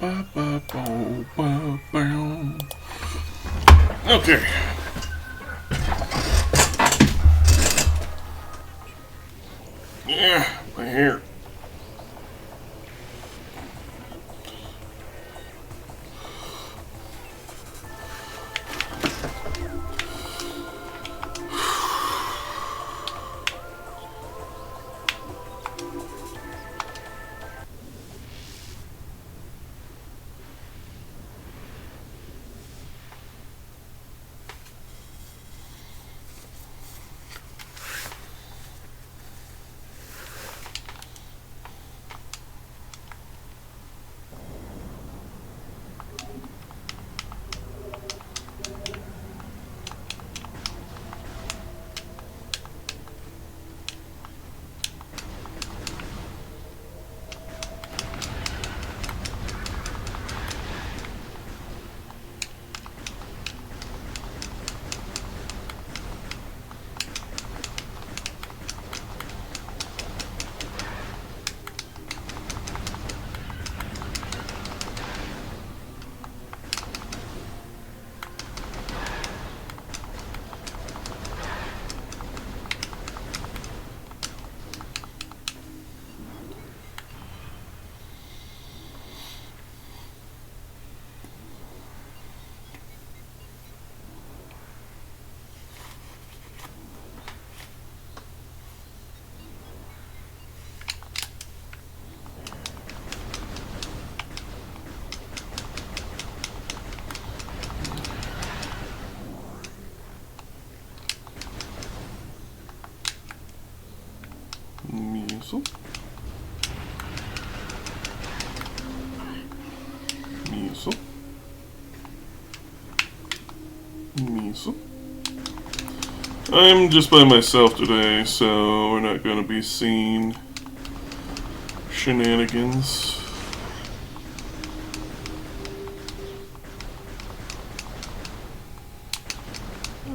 Okay. Yeah, my hair. Miso. Miso. Miso. I'm just by myself today, so we're not going to be seeing shenanigans.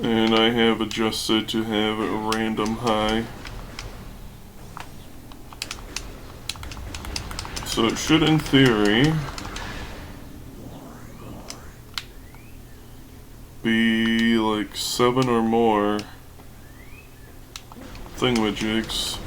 And I have adjusted to have a random high. So it should, in theory, be like 7 or more thingamajigs.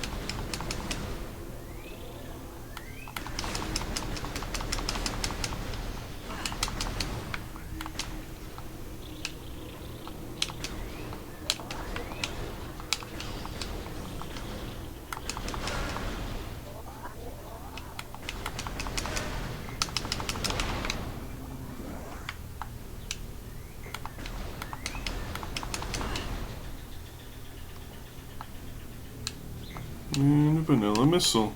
And a vanilla missile.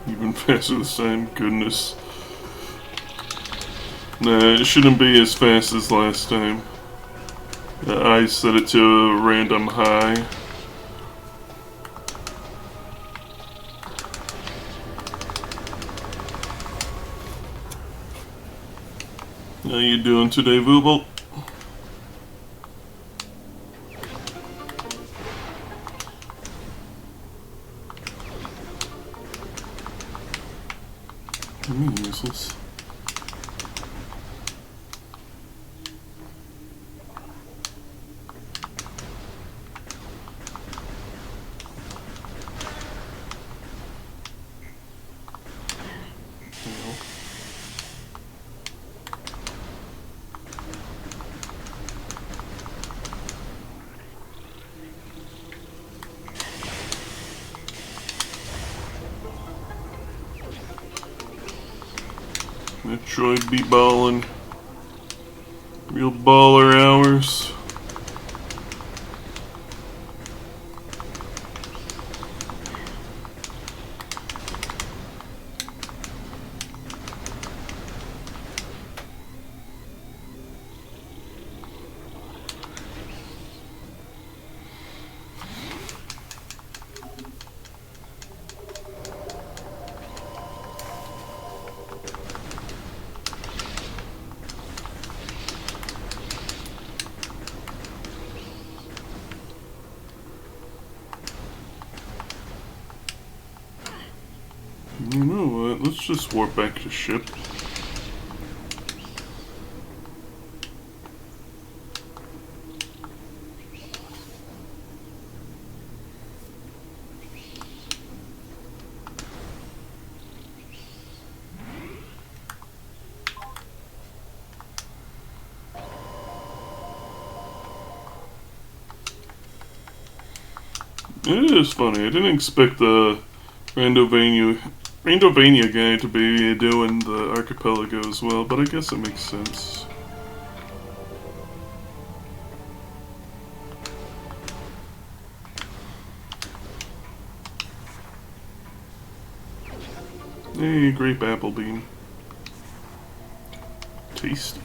Even faster this time, goodness. Nah, it shouldn't be as fast as last time. I set it to a random high. How you doing today, Vooble? Useless. Metroid be ballin'. Real baller hours. You know what? Let's just warp back to ship. It is funny. I didn't expect the Randovania guy to be doing the archipelago as well, but I guess it makes sense. Hey, grape apple bean. Tasty.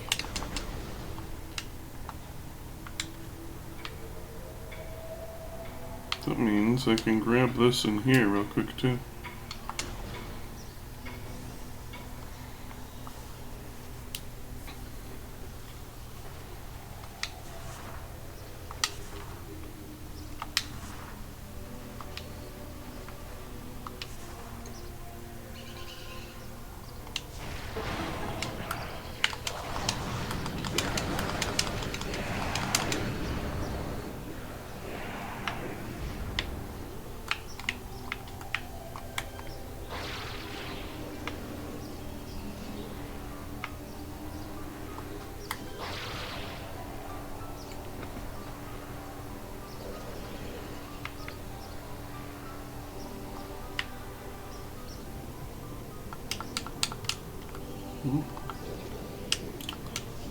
That means I can grab this in here real quick too.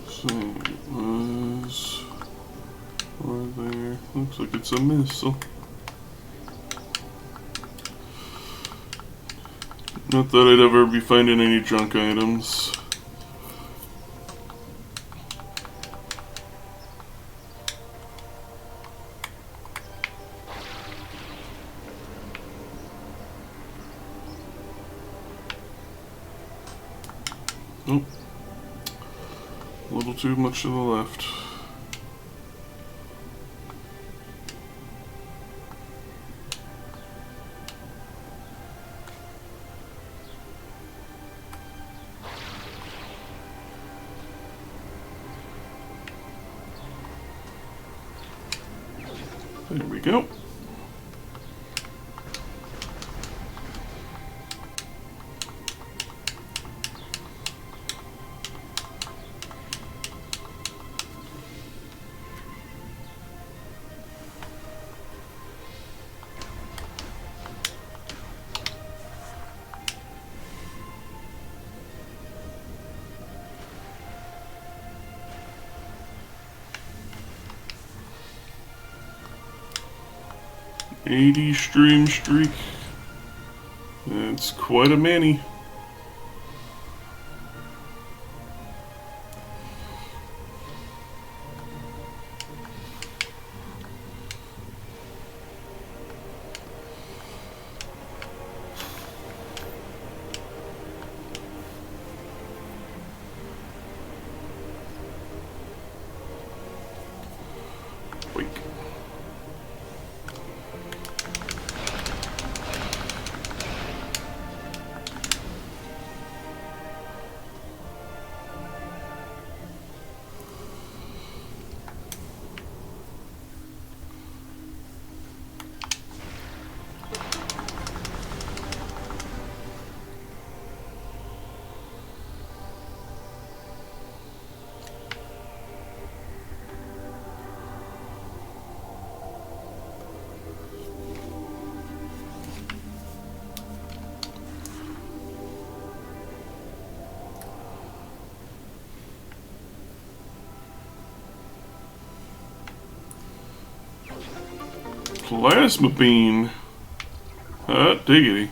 So it was over there. Looks like it's a missile. Not that I'd ever be finding any junk items. Nope. A little too much to the left. There we go. $80 stream streak. That's quite a many. Wait. Plasma bean. Hot diggity.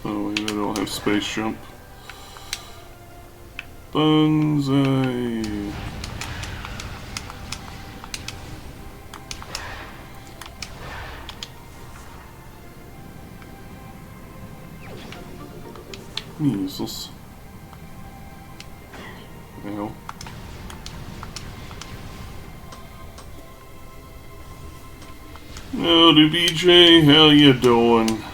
Oh, wait, I don't have space jump. Banzai. Measles. Ow. Howdy, BJ. How you doing?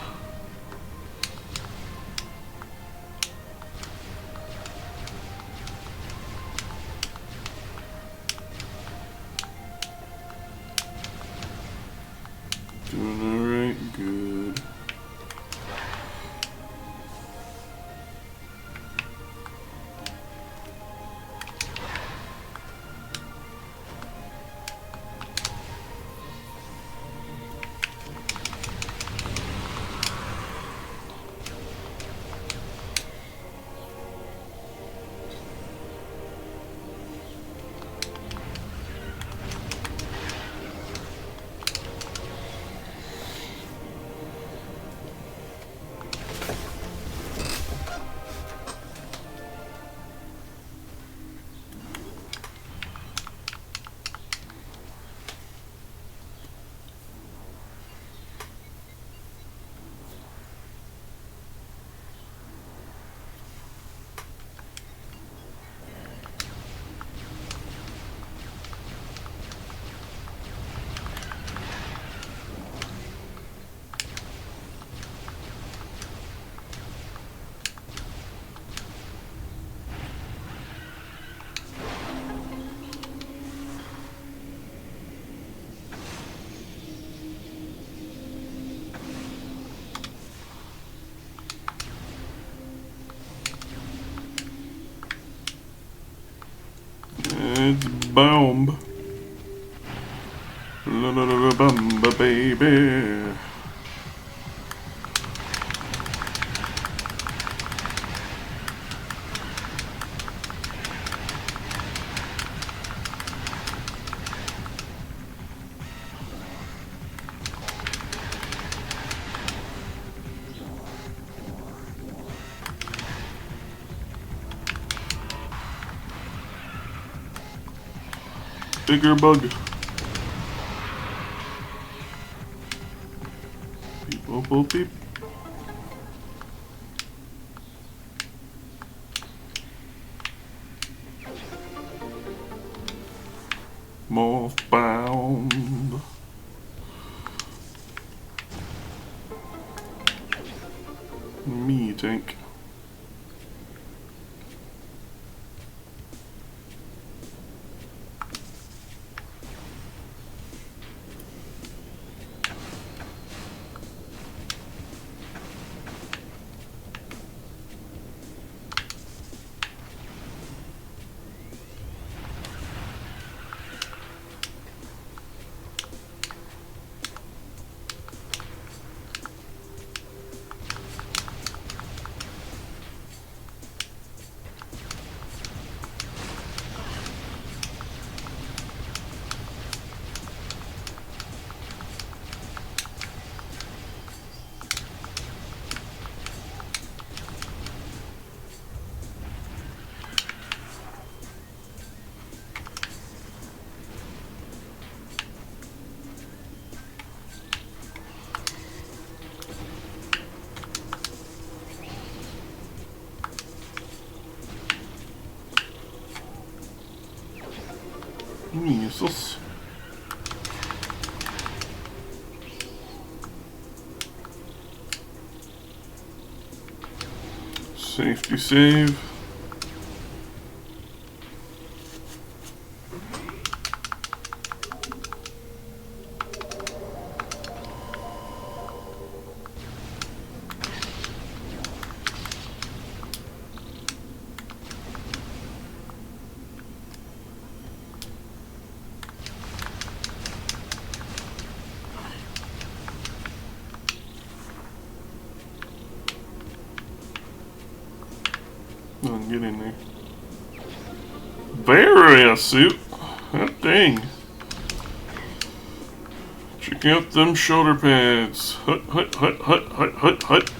Doing alright, good. It's bomb. La la la la bumba baby. Bigger bug. Beep, boop, boop, beep. Morph bound. me, Tank. Jesus. Safety save. Oh, get in there. Barrier suit? That dang. Check out them shoulder pads. Hut, hut, hut, hut, hut, hut, hut.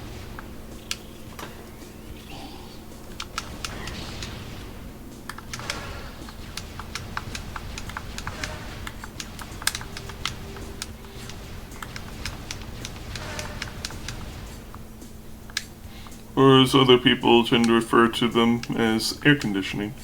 Or as other people tend to refer to them as air conditioning.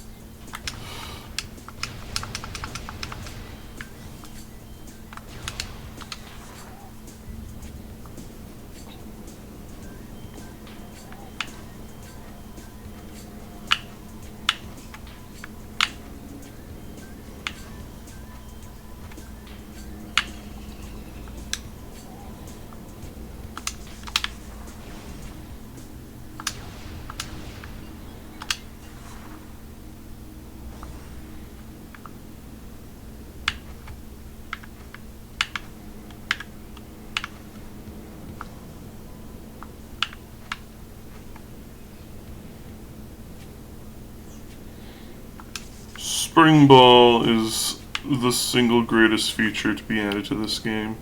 Spring Ball is the single greatest feature to be added to this game.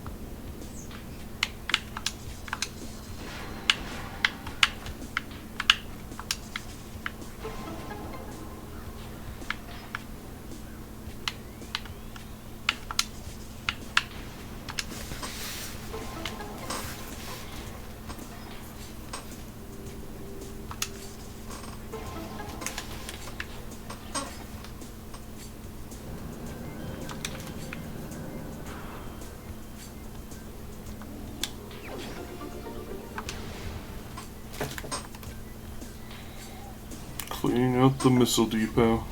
Cleaning out the missile depot.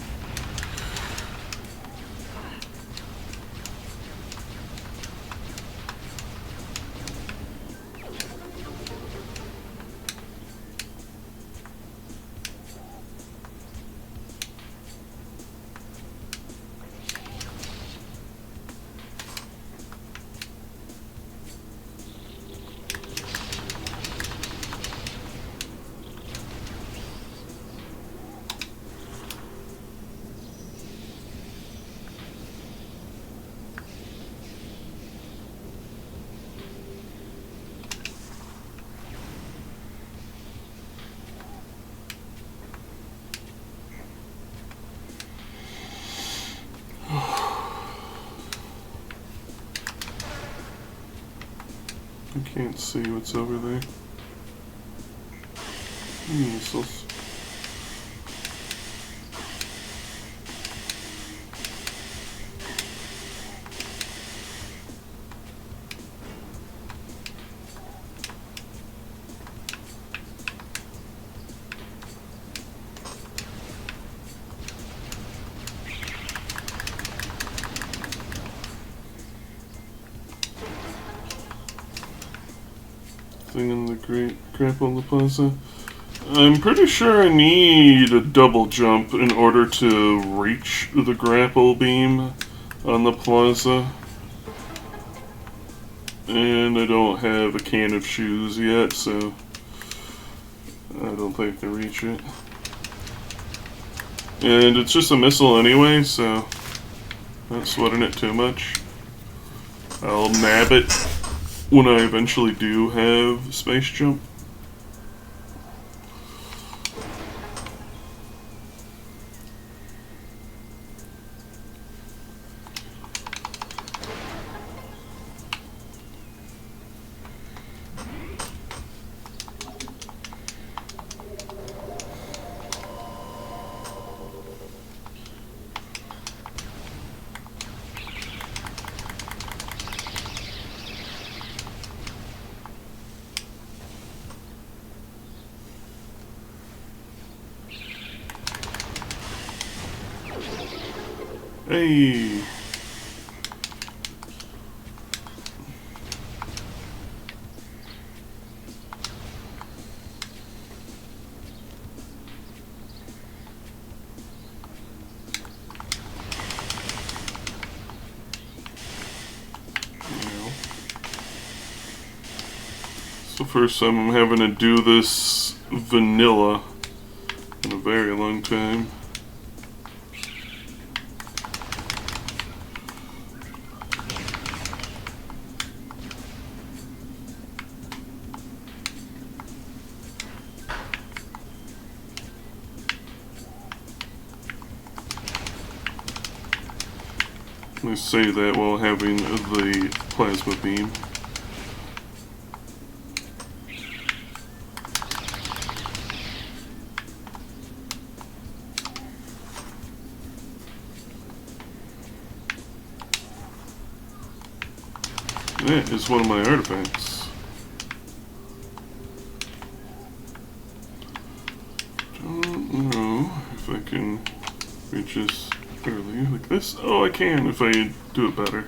I can't see what's over there. Missiles. thing in the great grapple in the plaza. I'm pretty sure I need a double jump in order to reach the grapple beam on the plaza. And I don't have a can of shoes yet, so I don't think I can reach it. And it's just a missile anyway, so not sweating it too much. I'll nab it when I eventually do have space jump. Hey! It's the first time I'm having to do this vanilla in a very long time. I say that while having the plasma beam. That is one of my artifacts. Don't know if I can reach this early like this. Oh, I can if I do it better.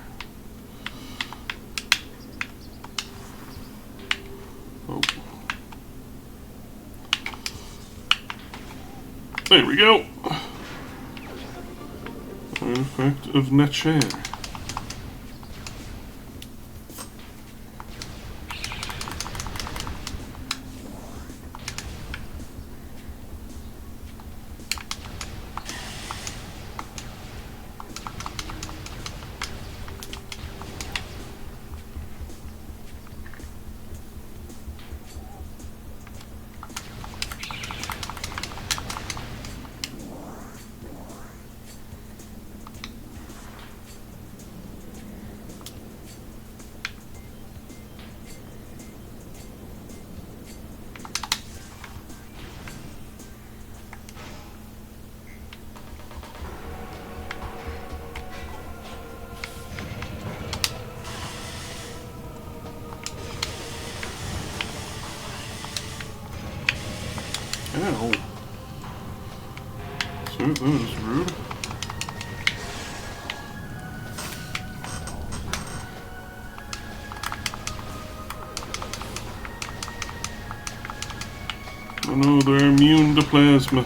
Oh. There we go. Artifact of nature. Ow. So that was rude. Oh no, they're immune to plasma.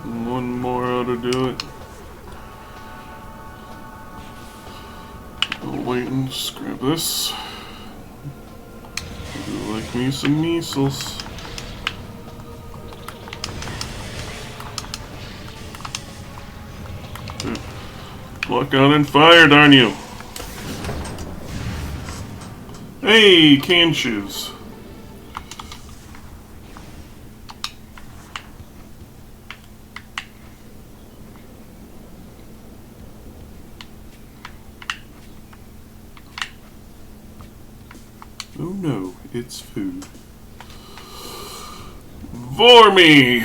One more ought to do it. I'll wait and just grab this. I do like me some measles. Lock on and fire, darn you! Hey, can shoes. no, it's food. For me!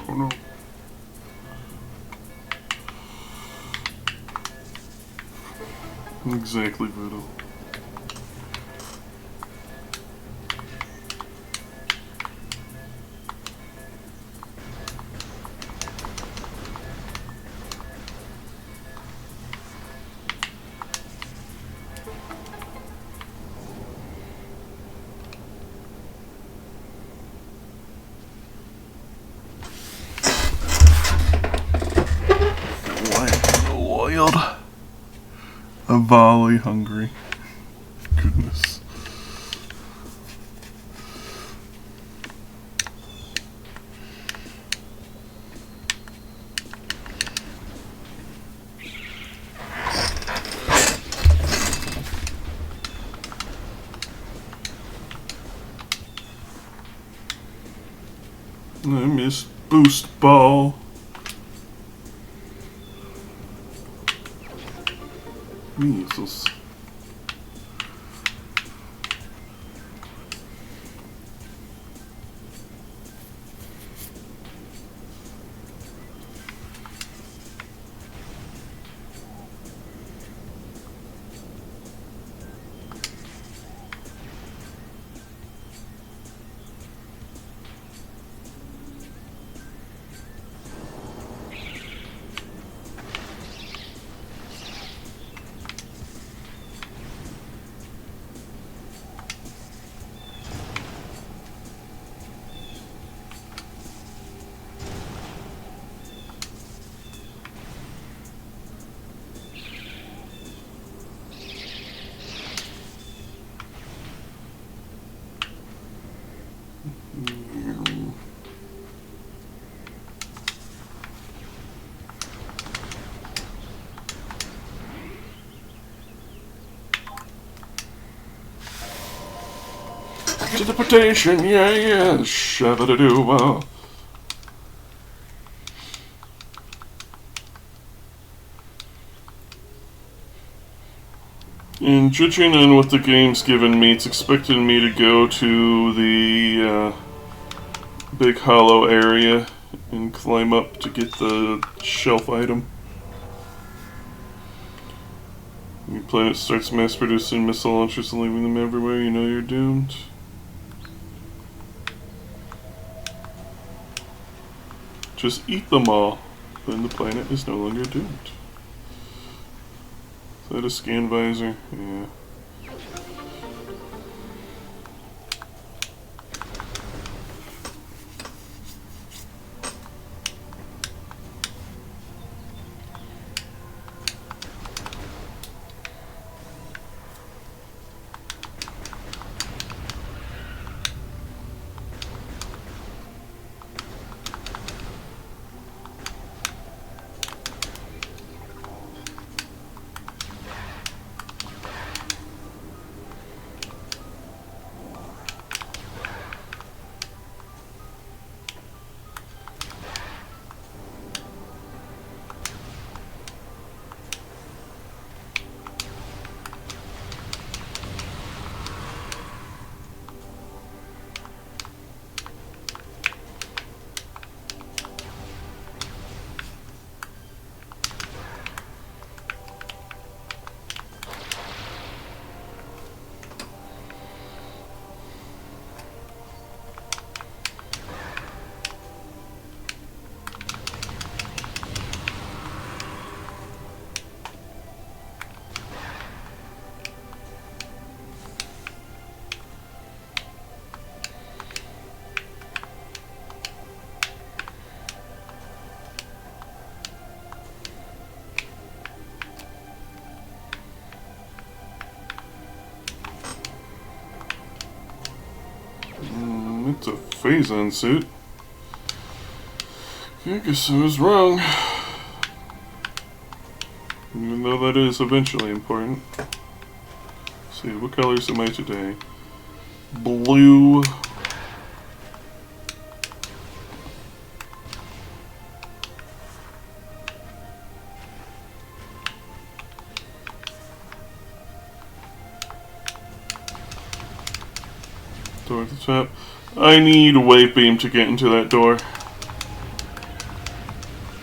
Oh no. Exactly, Rando. Wild. A volley hungry. Goodness. I miss Boost Ball. Measles. Teleportation, yeah, shabba-da-doo-wah. And judging on what the game's given me, it's expected me to go to the big hollow area and climb up to get the shelf item. Your planet starts mass-producing missile launchers and leaving them everywhere, you know you're doomed. Just eat them all, then the planet is no longer doomed. Is that a scan visor? Yeah. It's a phase-on suit. I guess I was wrong. Even though that is eventually important. Let's see, what colors am I today? Blue. at the top. I need a wave beam to get into that door.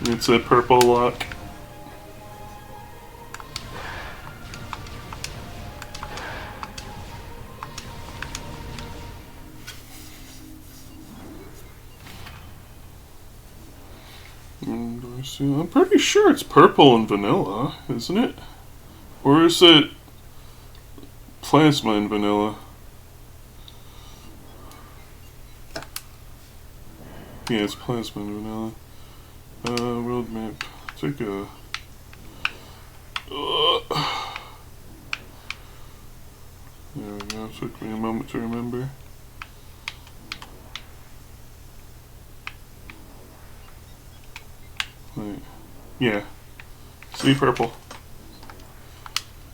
It's a purple lock. I'm pretty sure it's purple and vanilla, isn't it? Or is it plasma and vanilla? Yeah, it's plasma and vanilla. World map. Take a... There we go. Took me a moment to remember. Wait. Yeah. See, purple.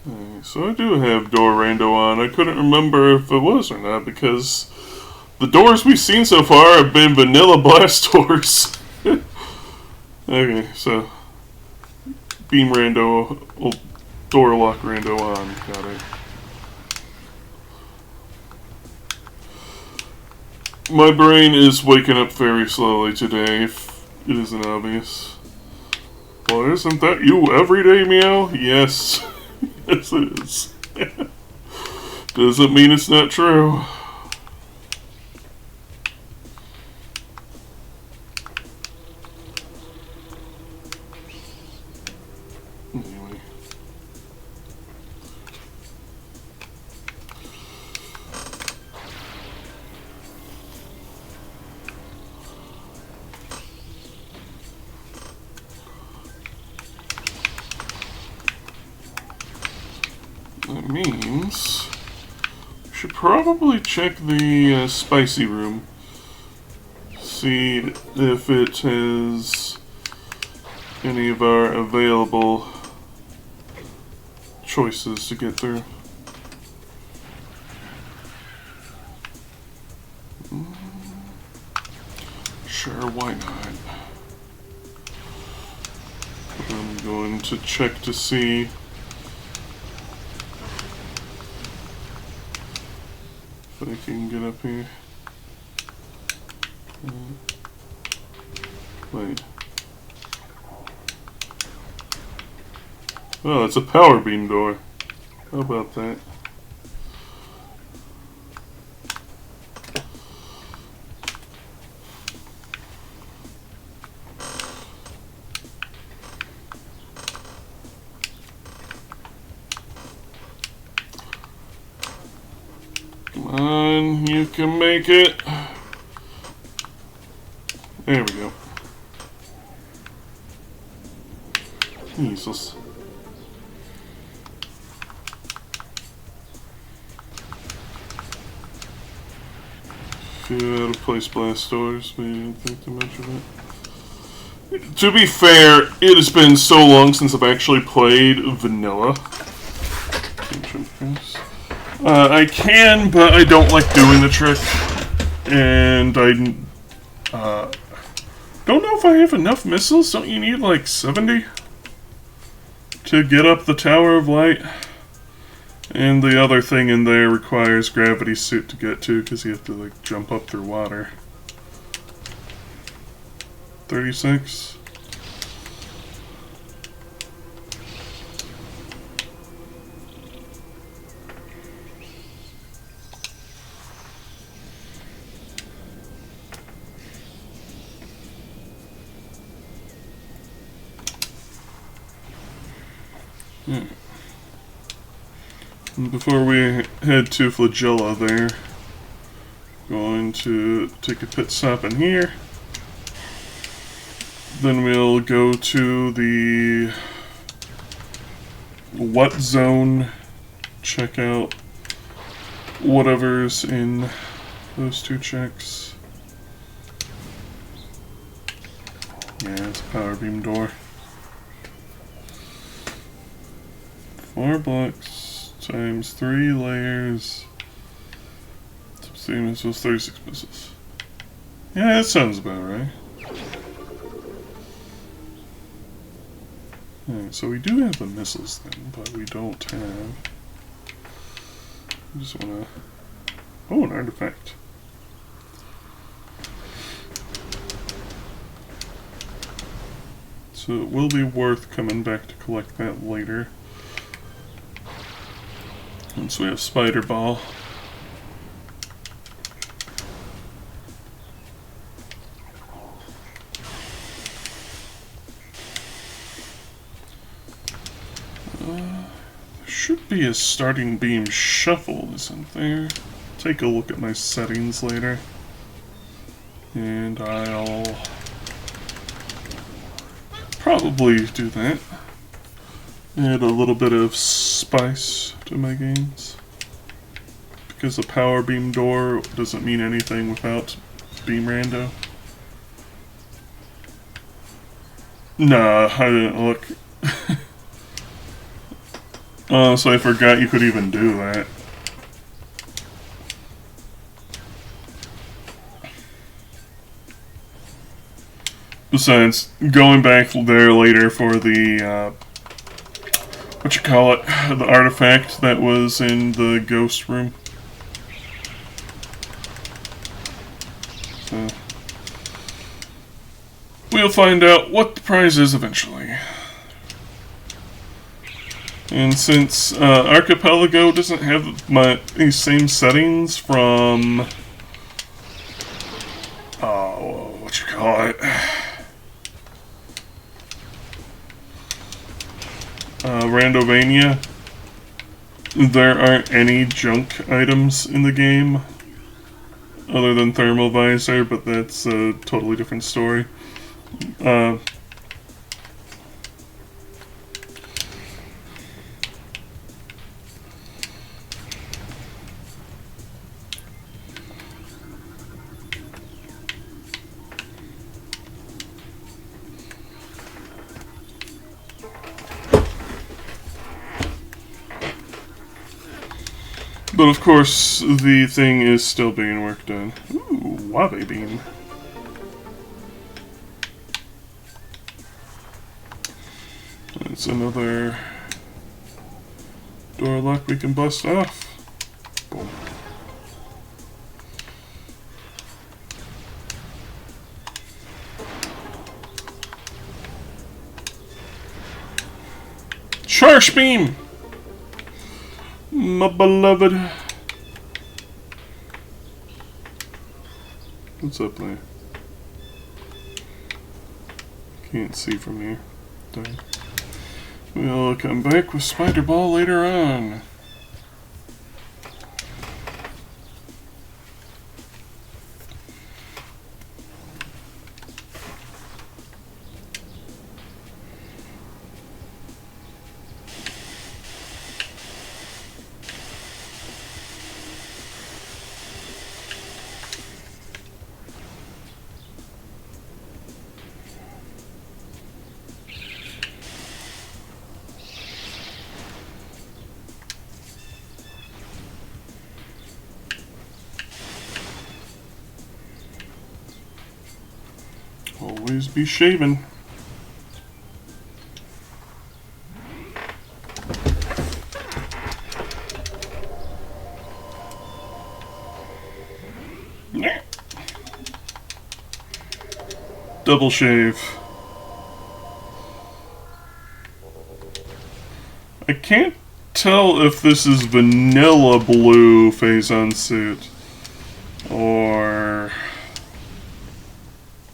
Alright, so I do have door Rando on. I couldn't remember if it was or not because the doors we've seen so far have been vanilla blast doors. Okay, so beam Rando, door lock Rando on. Got it. My brain is waking up very slowly today, if it isn't obvious. Well, isn't that you every day, Meow? Yes. Yes, it is. Doesn't mean it's not true. Anyway. That means we should probably check the spicy room. See if it has any of our available choices to get through. Sure, why not? I'm going to check to see if I can get up here. Wait. Oh, it's a power beam door. How about that? Come on, you can make it. There we go. Jesus. Few out of place blast doors, but I didn't think too much of it. To be fair, it has been so long since I've actually played vanilla. I can, but I don't like doing the trick. And I don't know if I have enough missiles. Don't you need like 70 to get up the Tower of Light? And the other thing in there requires gravity suit to get to because you have to like jump up through water. 36. And before we head to Flagella there, going to take a pit stop in here. Then we'll go to the what zone, check out whatever's in those two checks. Yeah, it's a power beam door. 4 blocks times 3 layers. 16 missiles, 36 missiles. Yeah, that sounds about right. Alright, so we do have the missiles then, but we don't have... I just wanna... Oh, an artifact. So it will be worth coming back to collect that later. Once we have Spider Ball. There should be a starting beam shuffle, isn't there? Take a look at my settings later. And I'll probably do that. Add a little bit of spice to my games. Because a power beam door doesn't mean anything without beam rando. Nah, I didn't look. So I forgot you could even do that. Besides, going back there later for the, the artifact that was in the ghost room. So, we'll find out what the prize is eventually. And since Archipelago doesn't have these same settings from... Randovania, there aren't any junk items in the game other than thermal visor, but that's a totally different story. But of course, the thing is still being worked on. Ooh, Wabe Beam. That's another door lock we can bust off. Boom. Charge Beam! My beloved. What's up there? Can't see from here. Darn. We'll come back with Spider Ball later on. Always be shaving. Double shave. I can't tell if this is vanilla blue Phazon suit or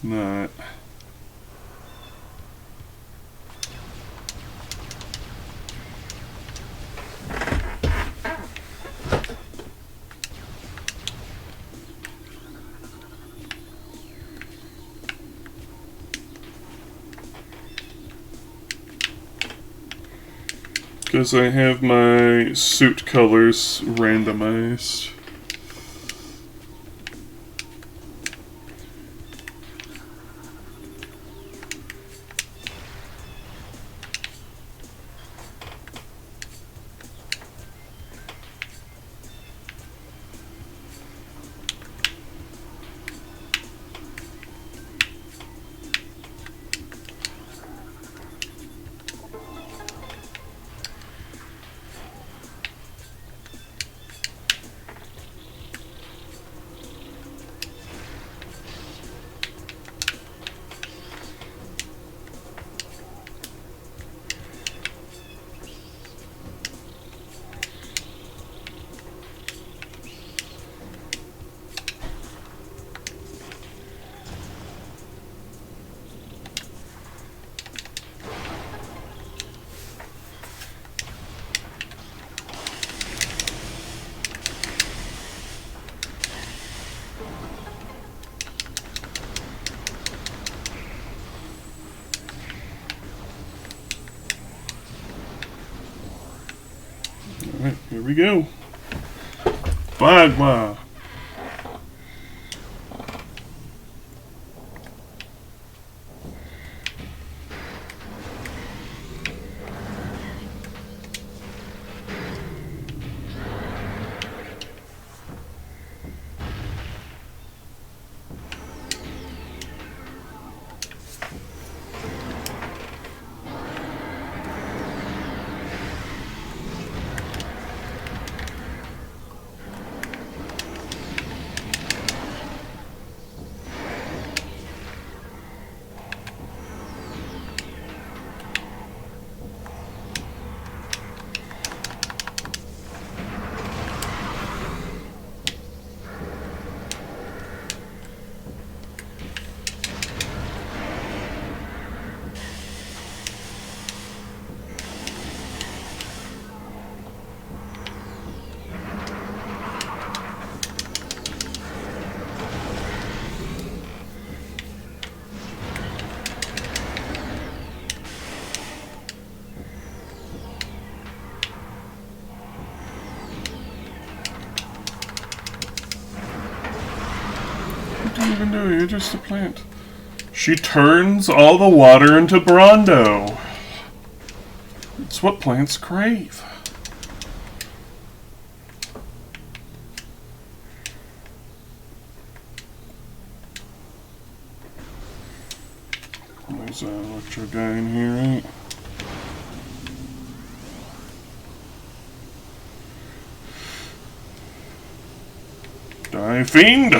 not. Because I have my suit colors randomized. There we go. Bagua. What do you even do? You're just a plant. She turns all the water into Rando. It's what plants crave. There's an electro guy in here, right? Die, fiend!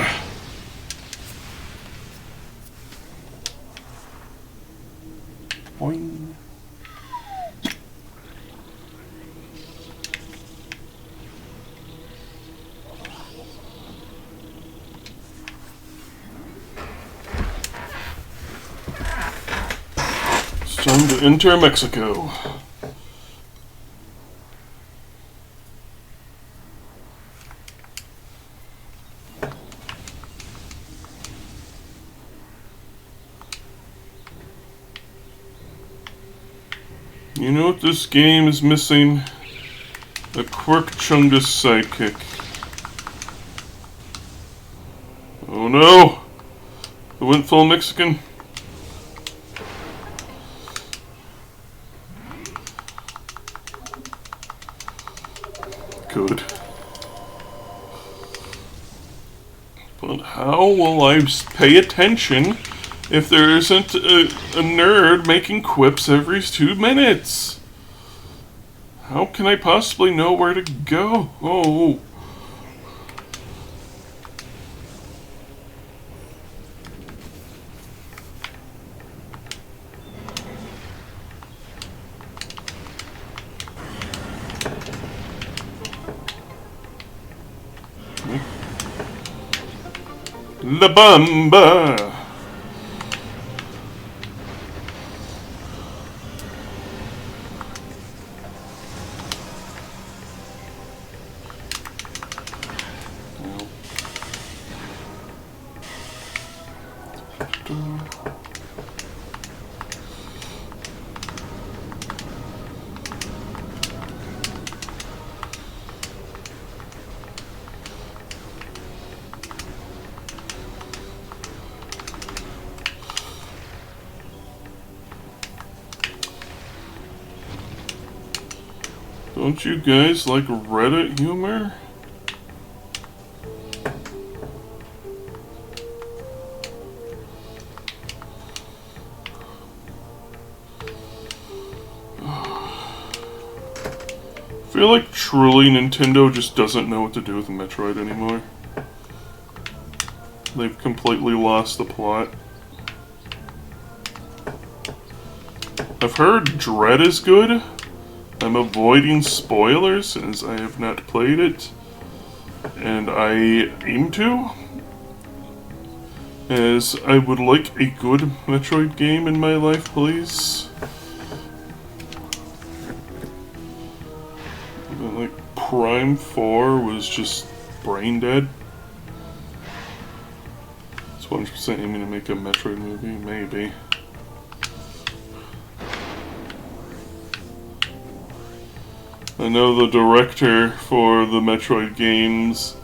Boing. It's time to enter Mexico. You know what this game is missing? A Quirk-Chungus sidekick. Oh no! I went full Mexican. Good. But how will I pay attention if there isn't a nerd making quips every 2 minutes? How can I possibly know where to go? Oh. La Bamba! Don't you guys like Reddit humor? I feel like truly Nintendo just doesn't know what to do with Metroid anymore. They've completely lost the plot. I've heard Dread is good. I'm avoiding spoilers since I have not played it, and I aim to, as I would like a good Metroid game in my life, please. Like Prime 4 was just brain dead. Is 100% aiming to make a Metroid movie? Maybe. I know the director for the Metroid games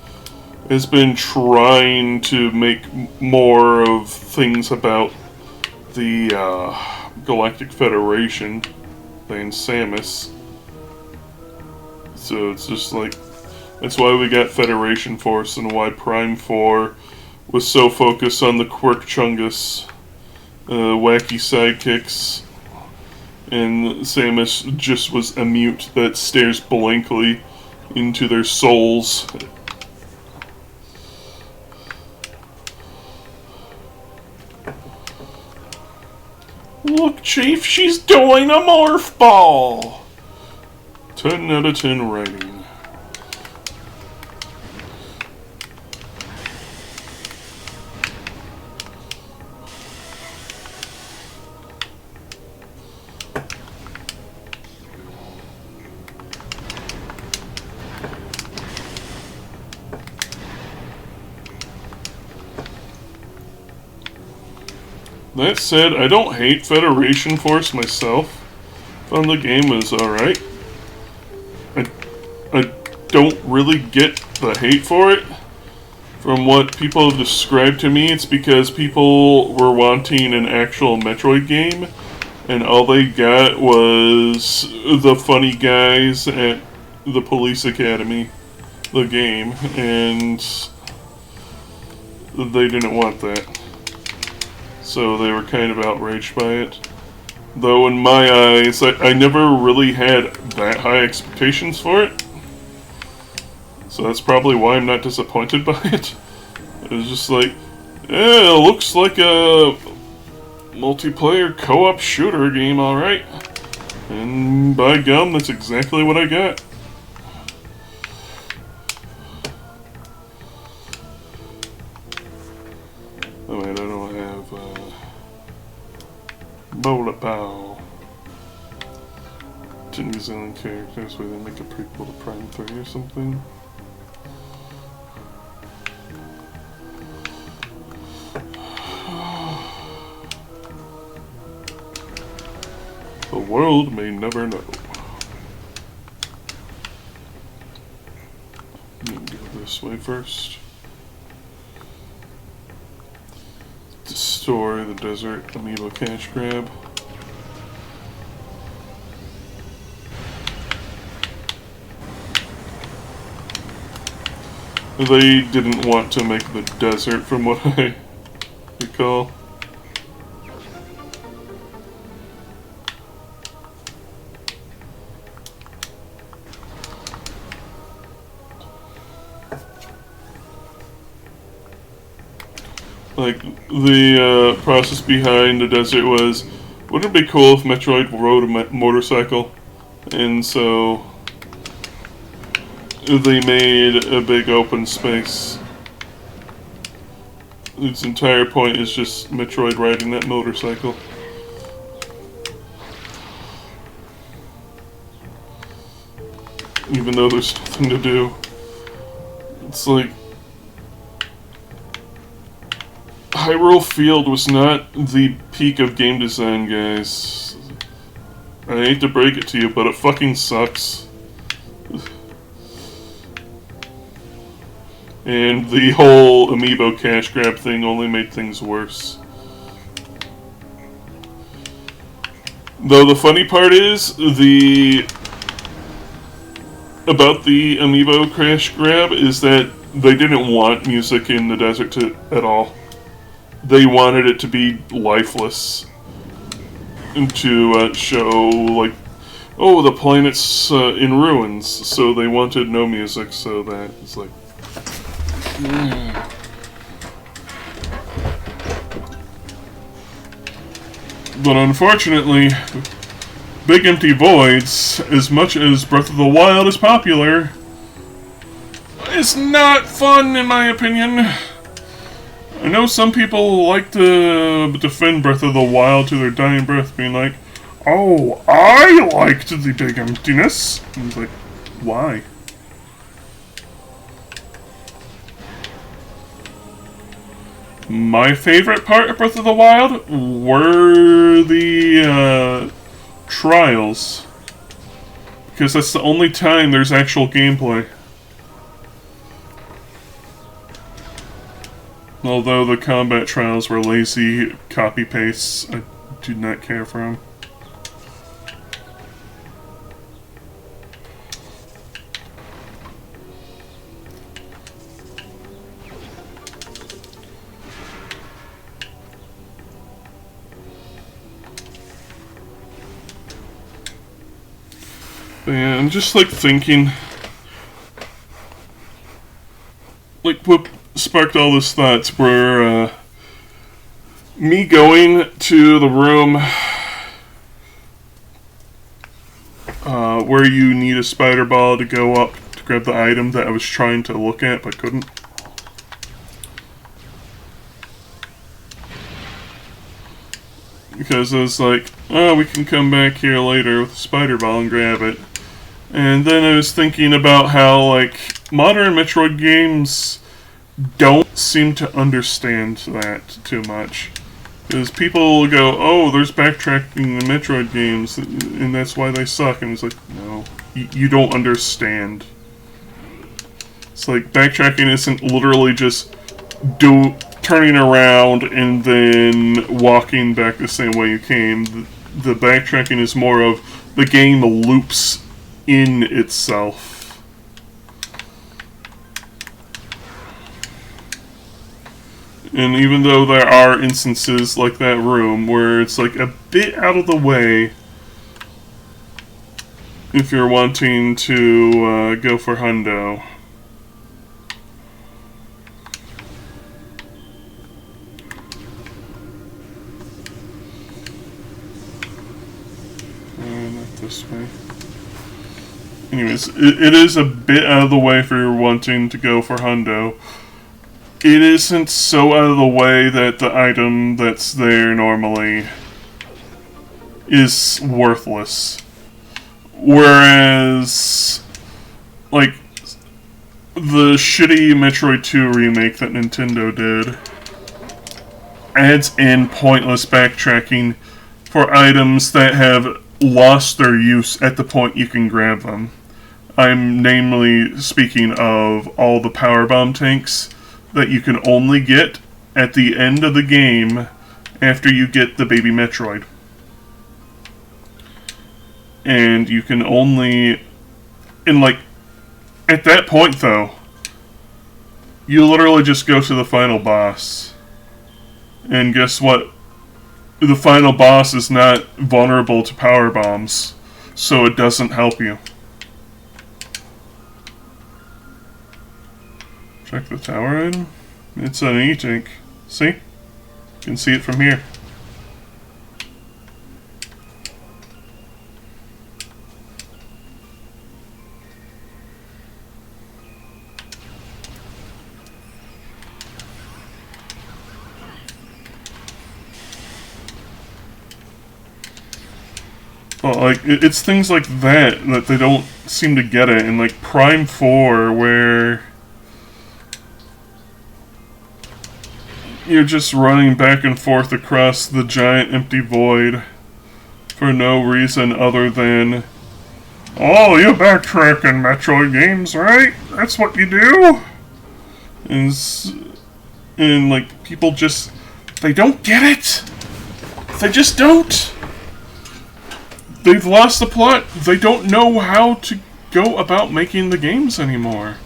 has been trying to make more of things about the Galactic Federation than Samus. So it's just like, that's why we got Federation Force and why Prime 4 was so focused on the Quirk Chungus wacky sidekicks, and Samus just was a mute that stares blankly into their souls. Look, Chief, she's doing a morph ball! 10 out of 10 writing. That said, I don't hate Federation Force myself. Found the game was alright. I don't really get the hate for it. From what people have described to me, it's because people were wanting an actual Metroid game, and all they got was the funny guys at the Police Academy, the game, and they didn't want that. So they were kind of outraged by it. Though in my eyes, I never really had that high expectations for it. So that's probably why I'm not disappointed by it. It was just like, yeah, it looks like a multiplayer co-op shooter game, alright. And by gum, that's exactly what I got. Oh wait, I don't have Bola Pow. 10 New Zealand characters where they make a prequel to Prime 3 or something. The world may never know. Let me go this way first. Destroy the desert amiibo cash grab. They didn't want to make the desert, from what I recall. Like, the process behind the desert was, wouldn't it be cool if Metroid rode a motorcycle? And so they made a big open space. Its entire point is just Metroid riding that motorcycle. Even though there's nothing to do. It's like, Hyrule Field was not the peak of game design, guys. I hate to break it to you, but it fucking sucks. And the whole amiibo cash grab thing only made things worse. Though the funny part is, about the amiibo cash grab is that they didn't want music in the desert at all. They wanted it to be lifeless, and to show, like, oh, the planet's in ruins, so they wanted no music, so that it's like... But unfortunately, Big Empty Voids, as much as Breath of the Wild is popular, is not fun, in my opinion. I know some people like to defend Breath of the Wild to their dying breath, being like, oh, I liked the big emptiness. And it's like, why? My favorite part of Breath of the Wild were the trials. Because that's the only time there's actual gameplay. Although the combat trials were lazy copy-pastes, I do not care for them. But yeah, I'm just like thinking, like what sparked all those thoughts were me going to the room where you need a spider ball to go up to grab the item that I was trying to look at but couldn't. Because I was like, oh, we can come back here later with a spider ball and grab it. And then I was thinking about how, like, modern Metroid games don't seem to understand that too much. Because people go, oh, there's backtracking in Metroid games, and that's why they suck. And it's like, no, you don't understand. It's like, backtracking isn't literally just turning around and then walking back the same way you came. The backtracking is more of the game loops in itself. And even though there are instances like that room where it's like a bit out of the way if you're wanting to go for Hundo. Not this way. Anyways, it is a bit out of the way if you're wanting to go for Hundo. It isn't so out of the way that the item that's there normally is worthless. Whereas, like, the shitty Metroid 2 remake that Nintendo did adds in pointless backtracking for items that have lost their use at the point you can grab them. I'm namely speaking of all the power bomb tanks that you can only get at the end of the game after you get the baby Metroid. And you can only... And, like, at that point, though, you literally just go to the final boss. And guess what? The final boss is not vulnerable to power bombs, so it doesn't help you. Check the tower item. It's an E-tank. See? You can see it from here. Well, like, it's things like that that they don't seem to get it. And, like, Prime 4, where you're just running back and forth across the giant empty void for no reason other than, oh, you backtrack in Metroid games, right? That's what you do? And like, people just, they don't get it. They just don't. They've lost the plot. They don't know how to go about making the games anymore.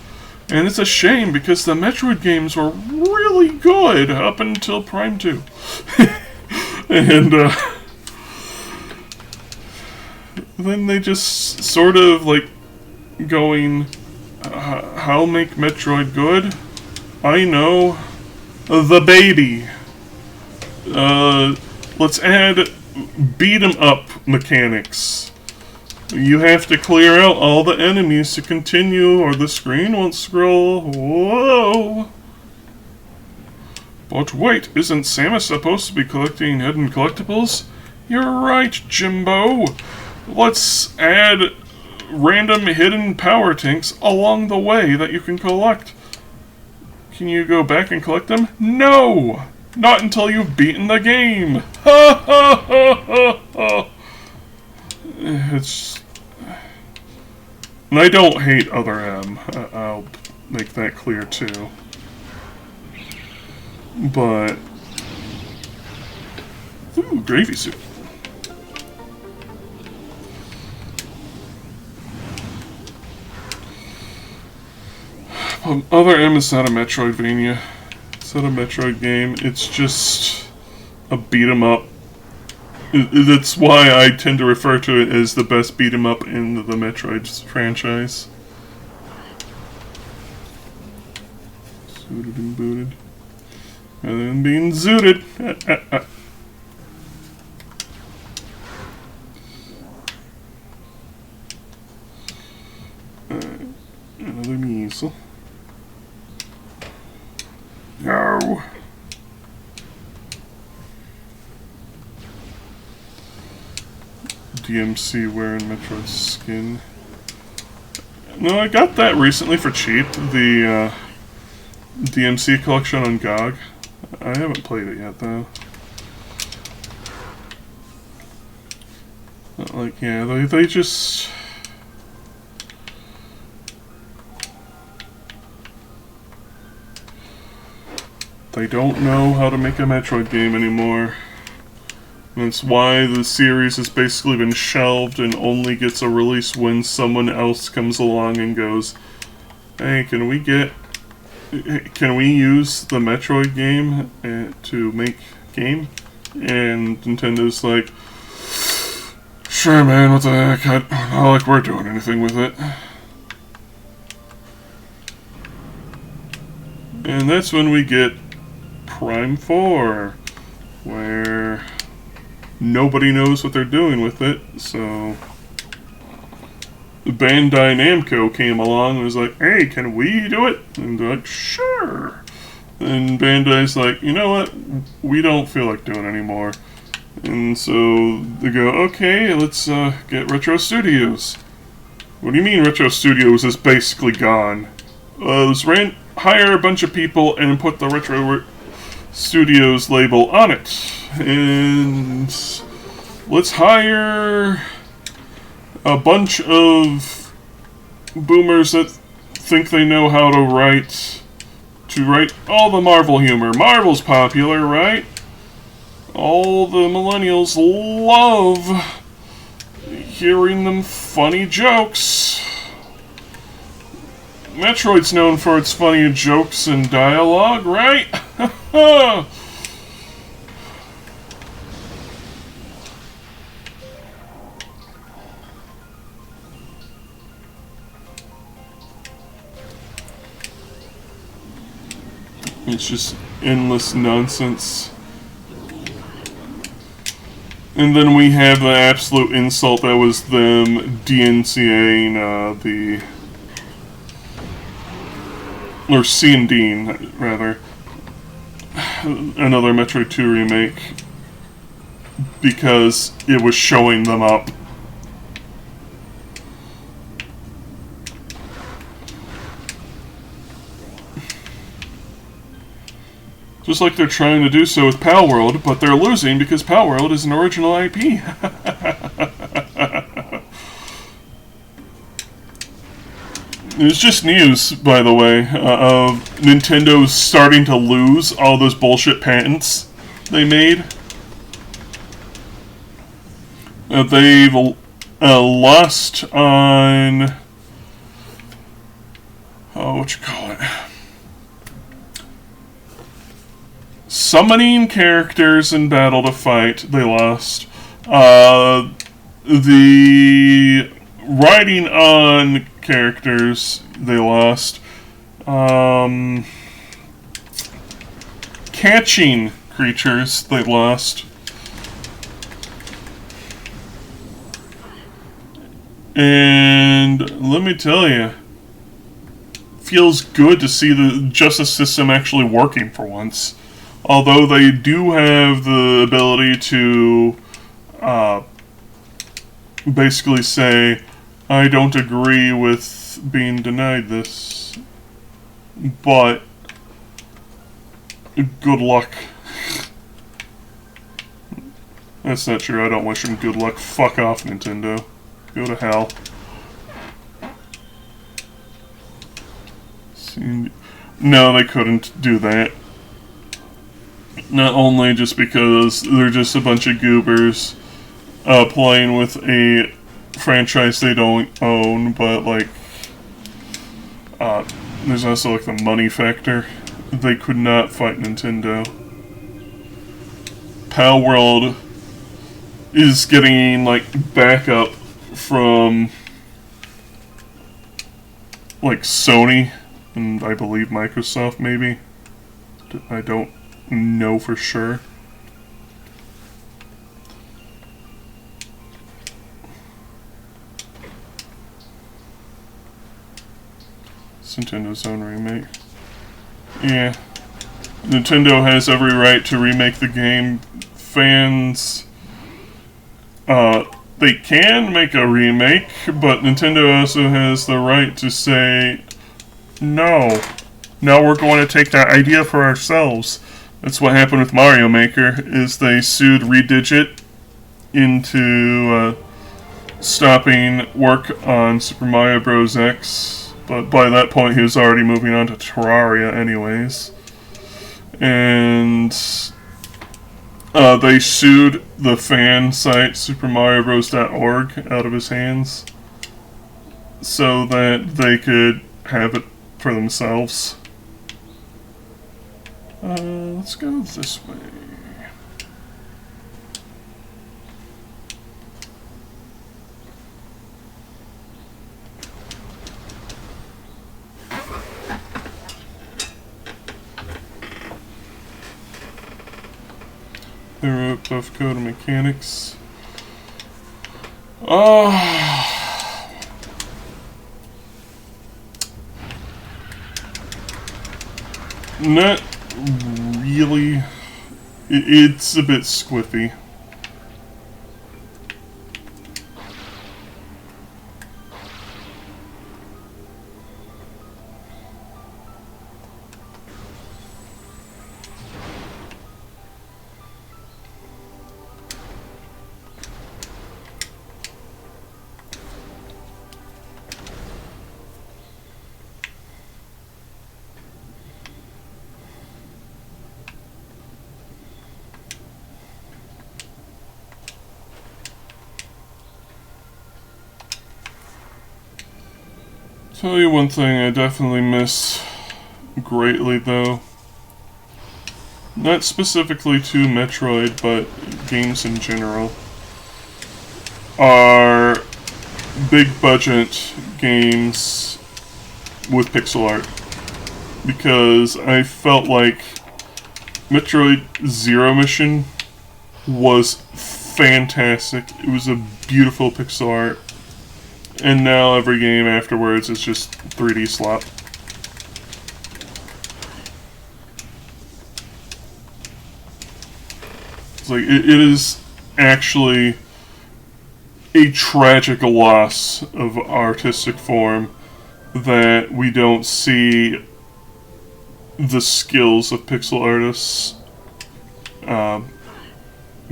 And it's a shame because the Metroid games were really good up until Prime 2. And then they just sort of like going, how make Metroid good? I know. The baby. Let's add beat 'em up mechanics. You have to clear out all the enemies to continue, or the screen won't scroll. Whoa! But wait, isn't Samus supposed to be collecting hidden collectibles? You're right, Jimbo. Let's add random hidden power tanks along the way that you can collect. Can you go back and collect them? No! Not until you've beaten the game! Ha ha ha ha ha! It's... And I don't hate Other M. I'll make that clear too. But... Ooh, gravy soup. Other M is not a Metroidvania. It's not a Metroid game. It's just a beat 'em up. That's why I tend to refer to it as the best beat 'em up in the Metroid franchise. Zooted and booted. And then being zooted. Another measle. No. DMC wearing Metroid skin. No, I got that recently for cheap. The DMC collection on GOG. I haven't played it yet though. Like, yeah, they just... They don't know how to make a Metroid game anymore. And that's why the series has basically been shelved and only gets a release when someone else comes along and goes, hey, can we use the Metroid game to make game? And Nintendo's like, sure man, what the heck, not like we're doing anything with it. And that's when we get Prime 4, where nobody knows what they're doing with it, so Bandai Namco came along and was like, hey, can we do it? And they're like, sure. And Bandai's like, you know what, we don't feel like doing it anymore. And so they go, okay, let's get Retro Studios. What do you mean Retro Studios is basically gone? Let's hire a bunch of people and put the Retro Studios label on it. And let's hire a bunch of boomers that think they know how to write all the Marvel humor. Marvel's popular, right? All the millennials love hearing them funny jokes. Metroid's known for its funny jokes and dialogue, right? It's just endless nonsense. And then we have the absolute insult that was them DNCAing or C&D'ing, rather, another Metroid 2 remake, because it was showing them up. Just like they're trying to do so with Palworld, but they're losing because Palworld is an original IP. It's just news, by the way, of Nintendo's starting to lose all those bullshit patents they made. They've lost on... oh, what you call it? Summoning characters in battle to fight, they lost. The riding on characters, they lost. Catching creatures, they lost. And let me tell you, feels good to see the justice system actually working for once. Although they do have the ability to basically say, I don't agree with being denied this, but good luck. That's not true, I don't wish them good luck. Fuck off, Nintendo. Go to hell. No, they couldn't do that. Not only just because they're just a bunch of goobers playing with a franchise they don't own, but like there's also like the money factor. They could not fight Nintendo. Pal World is getting like backup from like Sony and I believe Microsoft maybe. I don't know for sure. It's Nintendo's own remake. Yeah. Nintendo has every right to remake the game. Fans, they can make a remake, but Nintendo also has the right to say, no, we're going to take that idea for ourselves. That's what happened with Mario Maker, is they sued Redigit into stopping work on Super Mario Bros. X, but by that point he was already moving on to Terraria anyways. And they sued the fan site SuperMarioBros.org out of his hands so that they could have it for themselves. Let's go this way. They wrote tough code and mechanics. Not really. It's a bit squiffy. Tell you one thing I definitely miss greatly though. Not specifically to Metroid, but games in general. Are big budget games with pixel art. Because I felt like Metroid Zero Mission was fantastic. It was a beautiful pixel art. And now every game afterwards is just 3D slop. It's like, it is actually a tragic loss of artistic form that we don't see the skills of pixel artists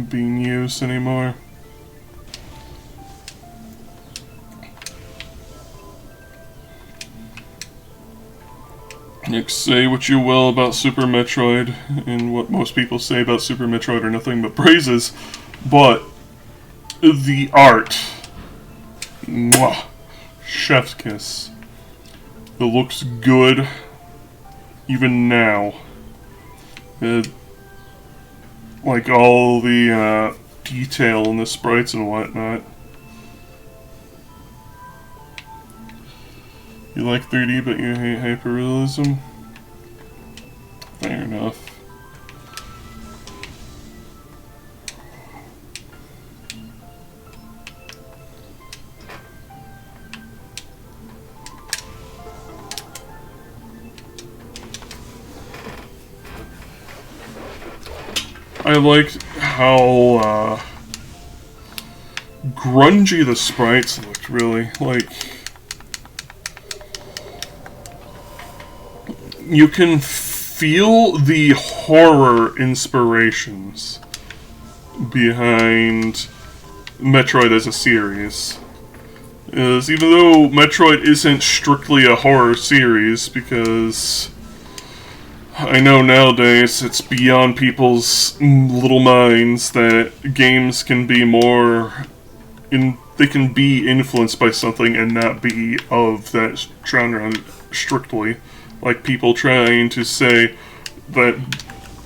being used anymore. Say what you will about Super Metroid, and what most people say about Super Metroid are nothing but praises, but the art, mwah, chef's kiss. It looks good, even now. Like all the detail in the sprites and whatnot. You like 3D, but you hate hyperrealism? Fair enough. I liked how grungy the sprites looked, really. Like, you can feel the horror inspirations behind Metroid as a series. is even though Metroid isn't strictly a horror series, because I know nowadays it's beyond people's little minds that games can be more they can be influenced by something and not be of that genre strictly. Like people trying to say that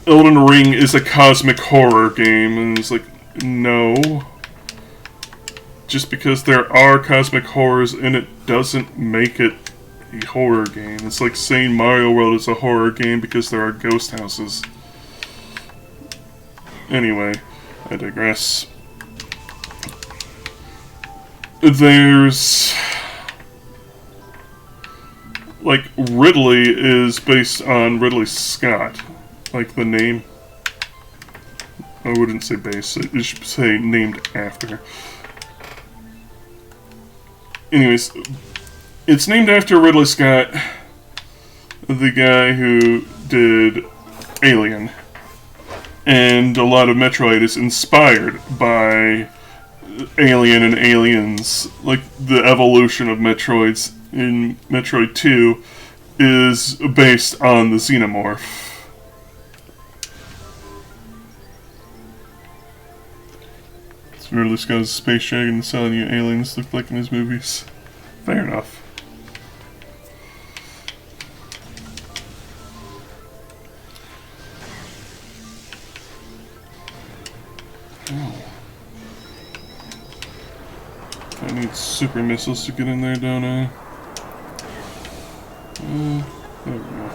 Elden Ring is a cosmic horror game, and it's like, no. Just because there are cosmic horrors in it doesn't make it a horror game. It's like saying Mario World is a horror game because there are ghost houses. Anyway, I digress. There's... like, Ridley is based on Ridley Scott. Like, the name. I wouldn't say based, it should say named after. Anyways, it's named after Ridley Scott, the guy who did Alien. And a lot of Metroid is inspired by Alien and Aliens. Like, the evolution of Metroids in Metroid 2 is based on the Xenomorph. It's Ridley Scott's Space Dragon and telling you aliens look like in his movies. Fair enough. Oh. I need super missiles to get in there, don't I? There we go.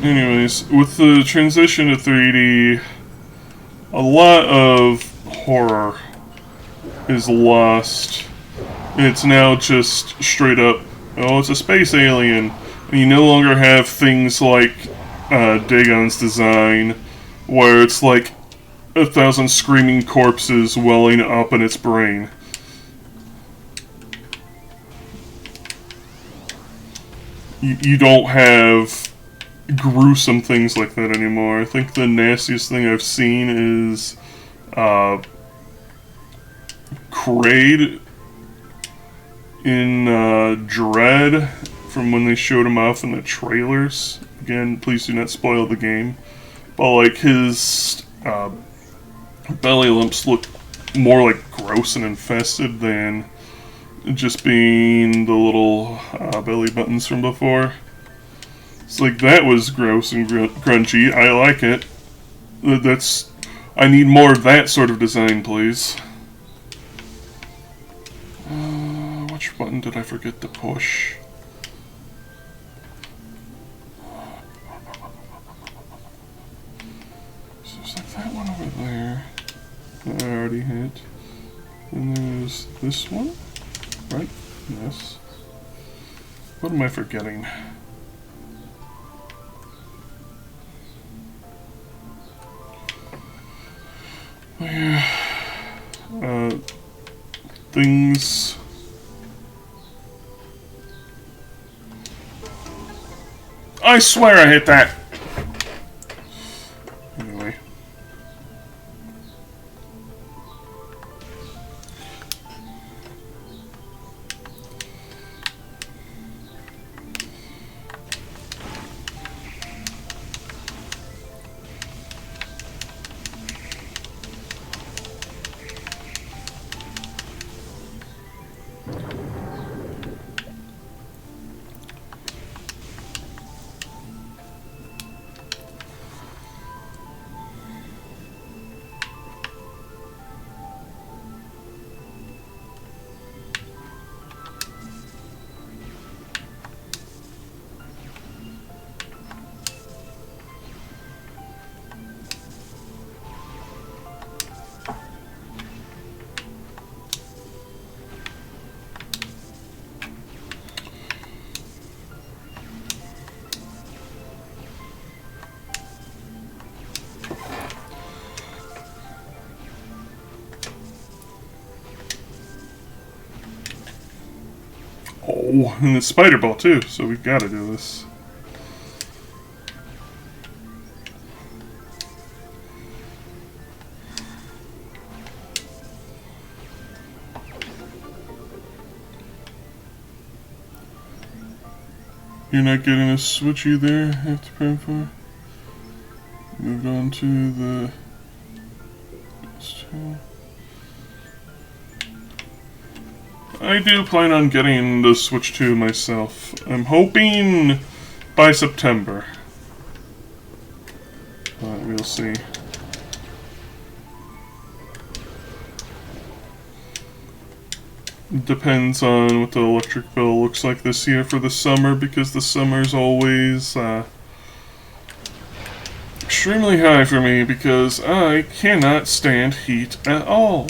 Anyways, with the transition to 3D, a lot of horror is lost. It's now just straight up, oh, it's a space alien. And you no longer have things like Dagon's design, where it's like 1,000 screaming corpses welling up in its brain. You don't have gruesome things like that anymore. I think the nastiest thing I've seen is Kraid in Dread, from when they showed him off in the trailers. Again, please do not spoil the game. But like his belly lumps look more like gross and infested than just being the little belly buttons from before. It's like, that was gross and grungy. I like it. I need more of that sort of design, please. Which button did I forget to push? So there's like that one over there that I already hit. And there's this one, right? Yes. What am I forgetting? Oh, yeah. Things. I swear I hit that! Anyway. and the spider ball too, so we've got to do this. You're not getting a switchy there after prim 4. Moved on to the... I do plan on getting the Switch 2 myself. I'm hoping by September. But we'll see. It depends on what the electric bill looks like this year for the summer, because the summer's always extremely high for me because I cannot stand heat at all.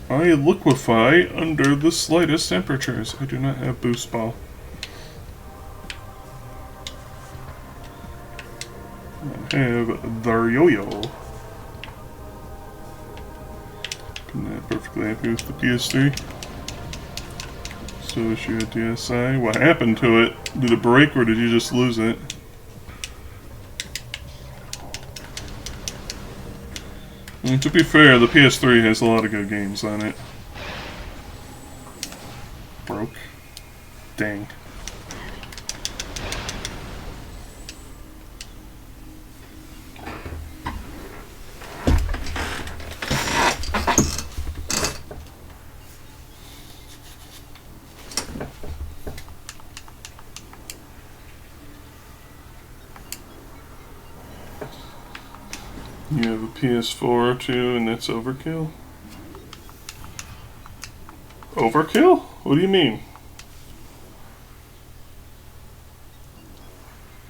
I liquefy under the slightest temperatures. I do not have boost ball. I have the yo-yo. I'm not perfectly happy with the PS3. So issue a DSi. What happened to it? Did it break or did you just lose it? And to be fair, the PS3 has a lot of good games on it. Broke. Dang. You have a PS4 too, and that's overkill? Overkill? What do you mean?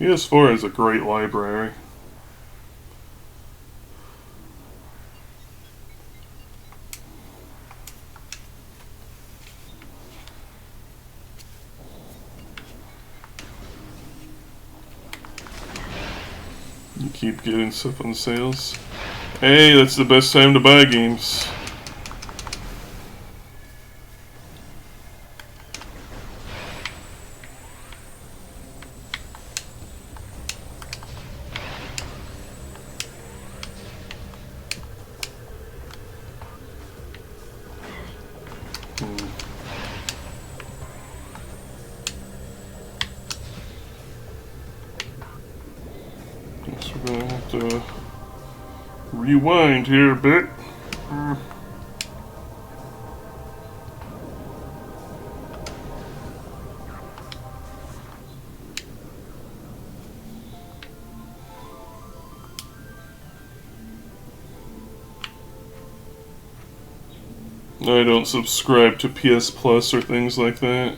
PS4 has a great library. You keep getting stuff on sales. Hey, that's the best time to buy games. Guess we're gonna have to rewind here a bit. I don't subscribe to PS Plus or things like that.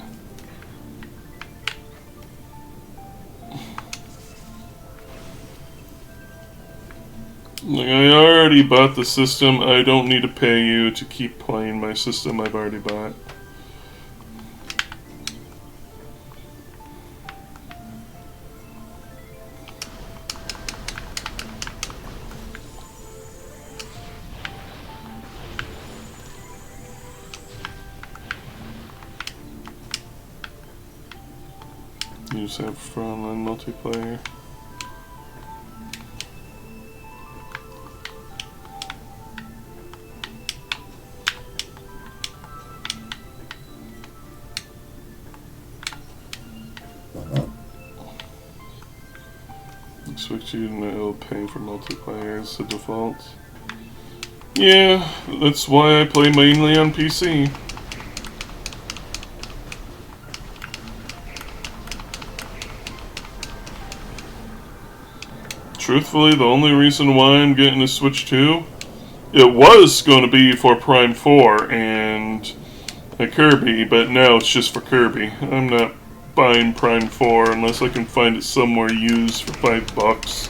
Like, I already bought the system. I don't need to pay you to keep playing my system I've already bought. You just have fun on multiplayer. Expect you to know paying for multiplayer is the default. Yeah, that's why I play mainly on PC. Truthfully, the only reason why I'm getting a Switch 2, it was going to be for Prime 4 and a Kirby, but now it's just for Kirby. I'm not buying Prime 4 unless I can find it somewhere used for $5.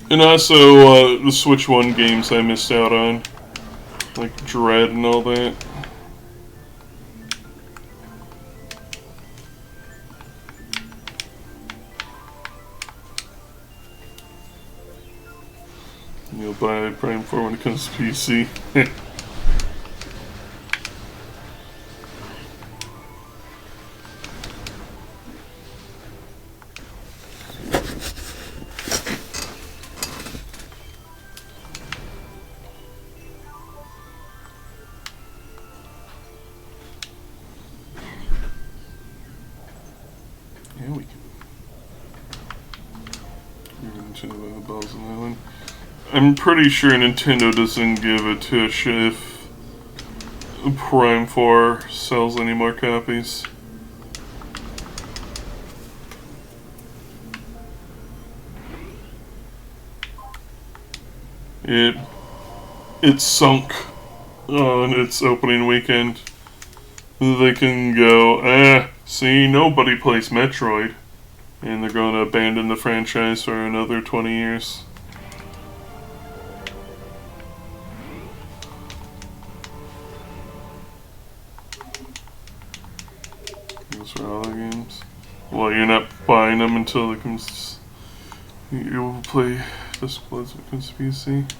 And also, the Switch 1 games I missed out on, like Dread and all that. I'll buy Prime 4 when it comes to PC. Yeah, we can. Into Bowser Island. I'm pretty sure Nintendo doesn't give a tush if Prime 4 sells any more copies. It sunk on its opening weekend. They can go, see, nobody plays Metroid. And they're going to abandon the franchise for another 20 years. Those are all the games. Well, you're not buying them until it comes. You will play Disc Bloods when it comes to PC.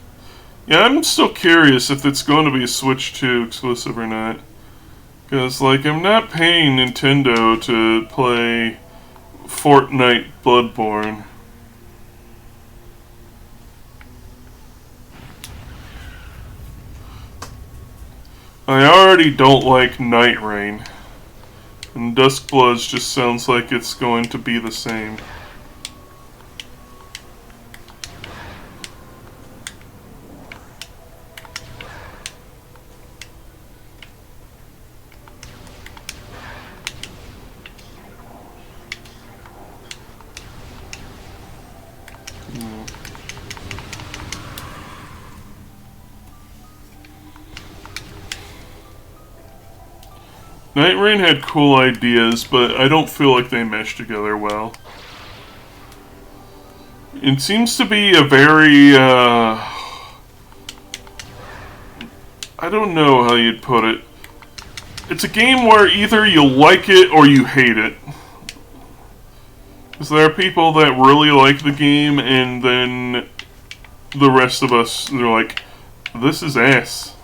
Yeah, I'm still curious if it's going to be a Switch 2 exclusive or not. Because, like, I'm not paying Nintendo to play Fortnite Bloodborne. I already don't like Night Rain. And Dusk Bloods just sounds like it's going to be the same. Night Rain had cool ideas, but I don't feel like they mesh together well. It seems to be a very, I don't know how you'd put it. It's a game where either you like it or you hate it. Because there are people that really like the game, and then the rest of us, they're like, this is ass.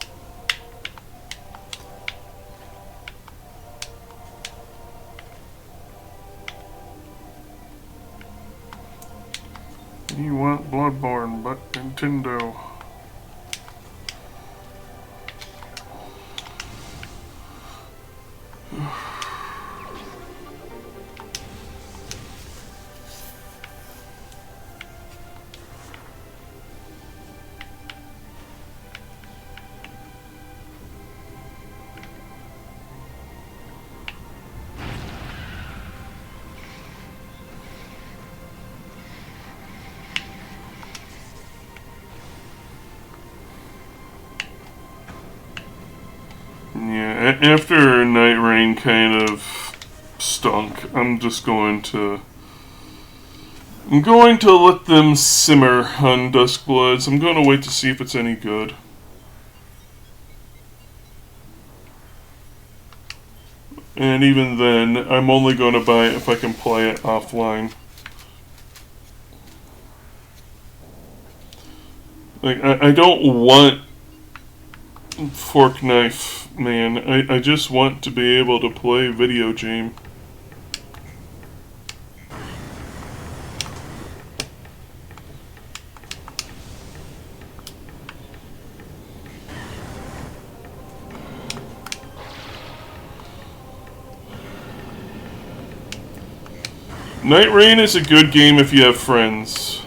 You want Bloodborne, but Nintendo. Yeah, after Night Rain kind of stunk, I'm going to let them simmer on Dusk Bloods. I'm going to wait to see if it's any good. And even then, I'm only going to buy it if I can play it offline. Like, I don't want Fork Knife, man. I just want to be able to play video game. Night Rain is a good game if you have friends.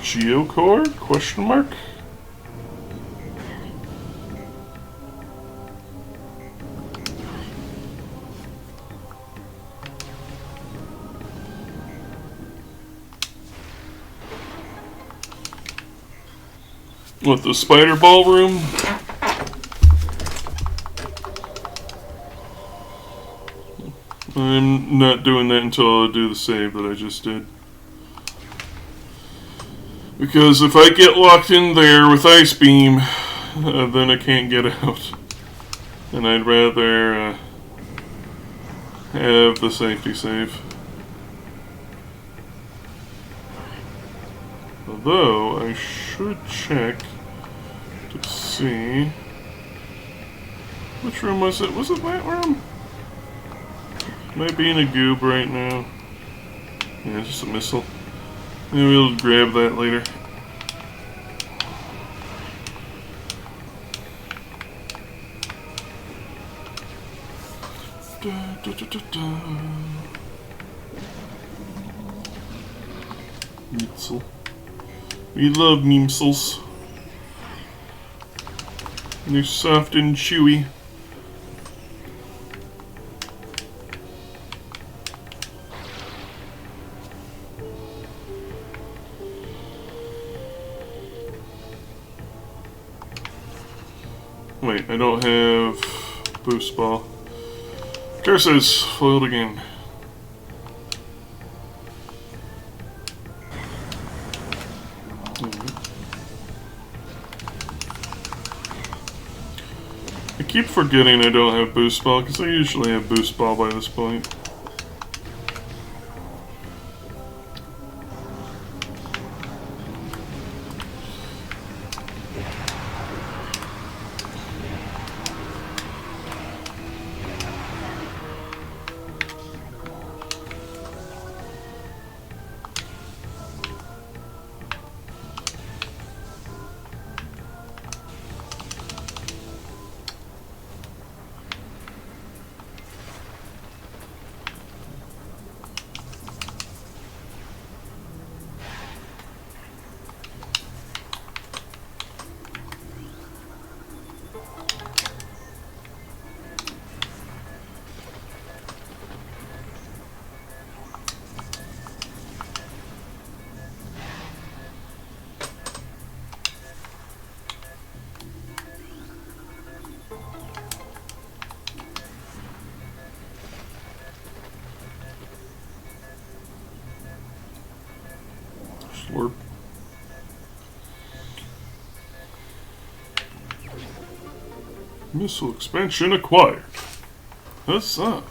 Geocore? Question mark? What, the spider ballroom? I'm not doing that until I do the save that I just did. Because if I get locked in there with Ice Beam, then I can't get out. And I'd rather have the safety save. Although, I should check to see... Which room was it? Was it that room? Might be in a goob right now. Yeah, just a missile. Maybe we'll grab that later. Missile. We love memesels. They're soft and chewy. Wait, I don't have boost ball. Curses! Foiled again. I keep forgetting I don't have boost ball, because I usually have boost ball by this point. Or missile expansion acquired. Huzzah!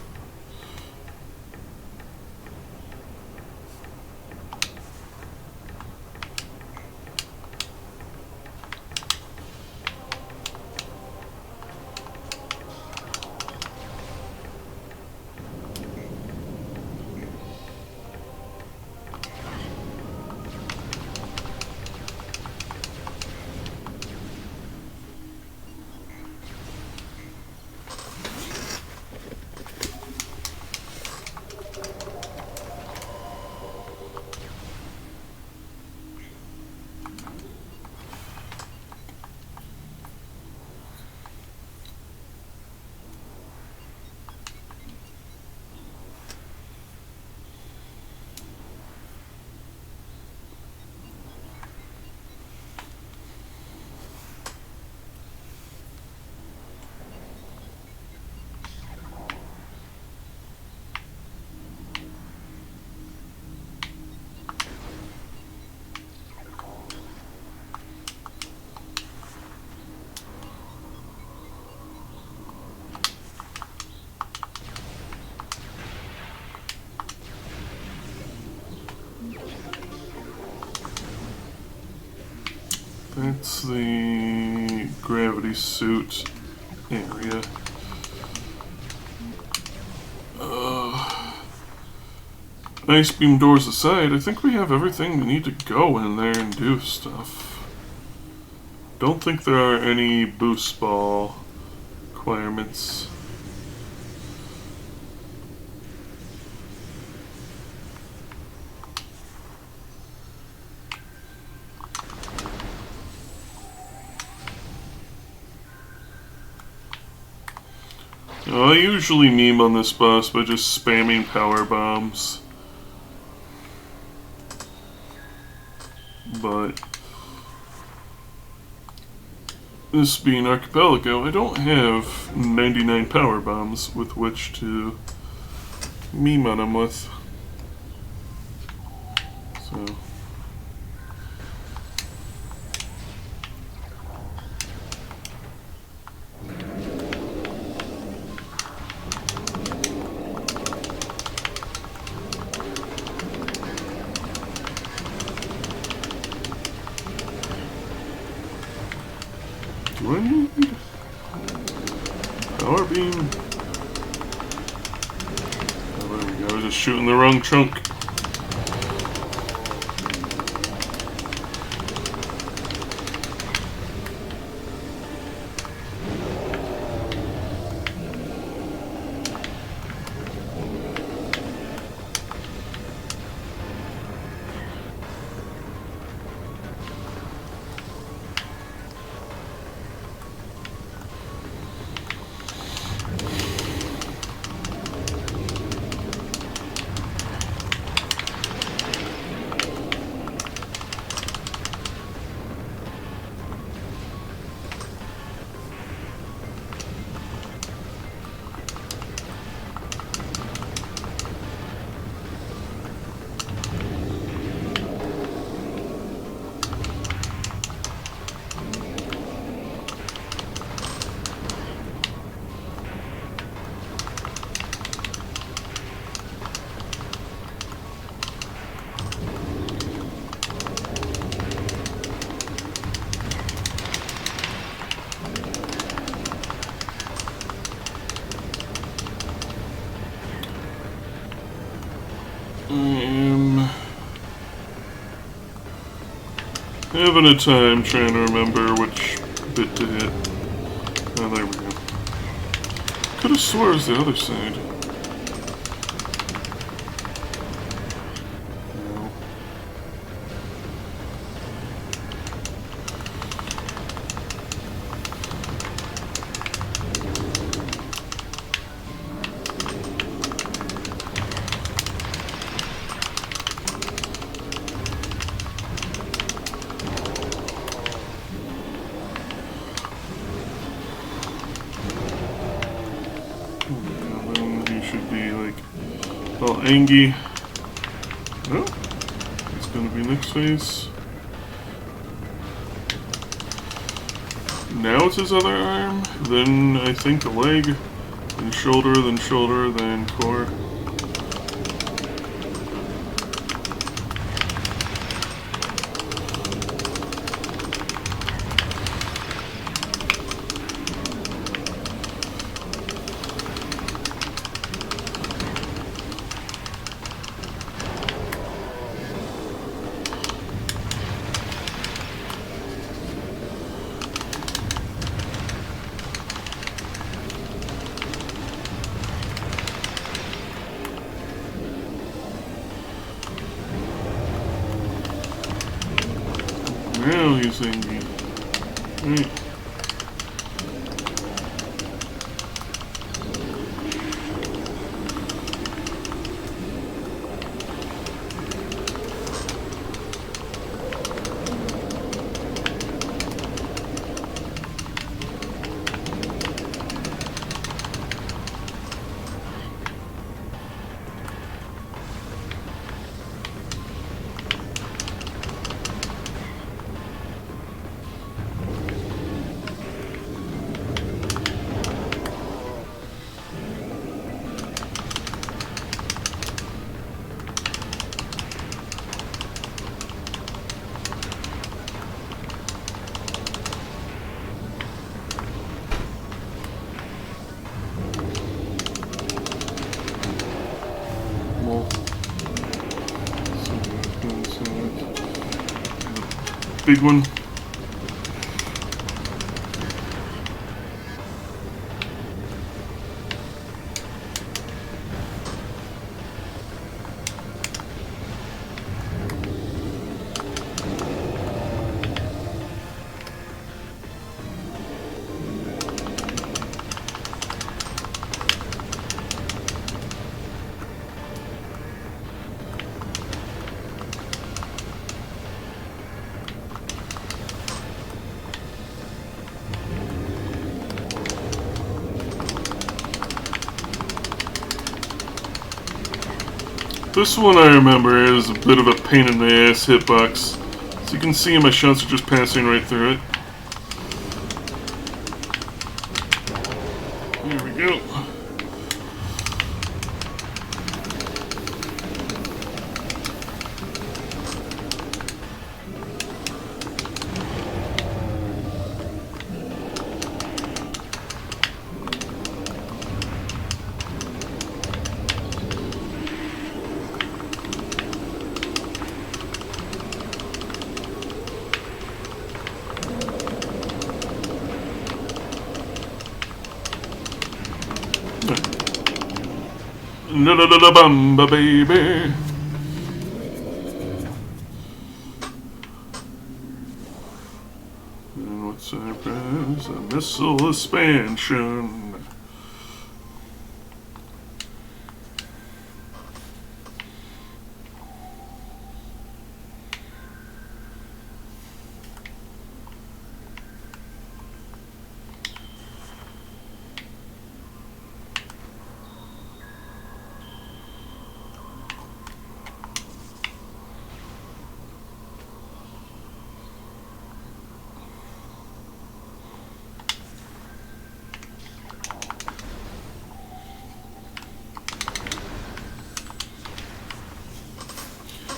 That's the gravity suit area. Ice beam doors aside, I think we have everything we need to go in there and do stuff. Don't think there are any boost ball requirements. I usually meme on this boss by just spamming power bombs. But this being Archipelago, I don't have 99 power bombs with which to meme on them with. So. Do I need power beam? Oh, there we go. I was just shooting the wrong chunk. I am having a time trying to remember which bit to hit. Oh, there we go. Could have swore it was the other side. No. Then he should be like all angy. Oh, it's gonna be next phase. Now it's his other arm, then I think a leg, then shoulder, then core. Now he's angry. Right. Big one. This one I remember is a bit of a pain in the ass hitbox. So you can see my shots are just passing right through it. There we go. Da-da-da-da-bamba, baby. And what's our prize? A missile expansion.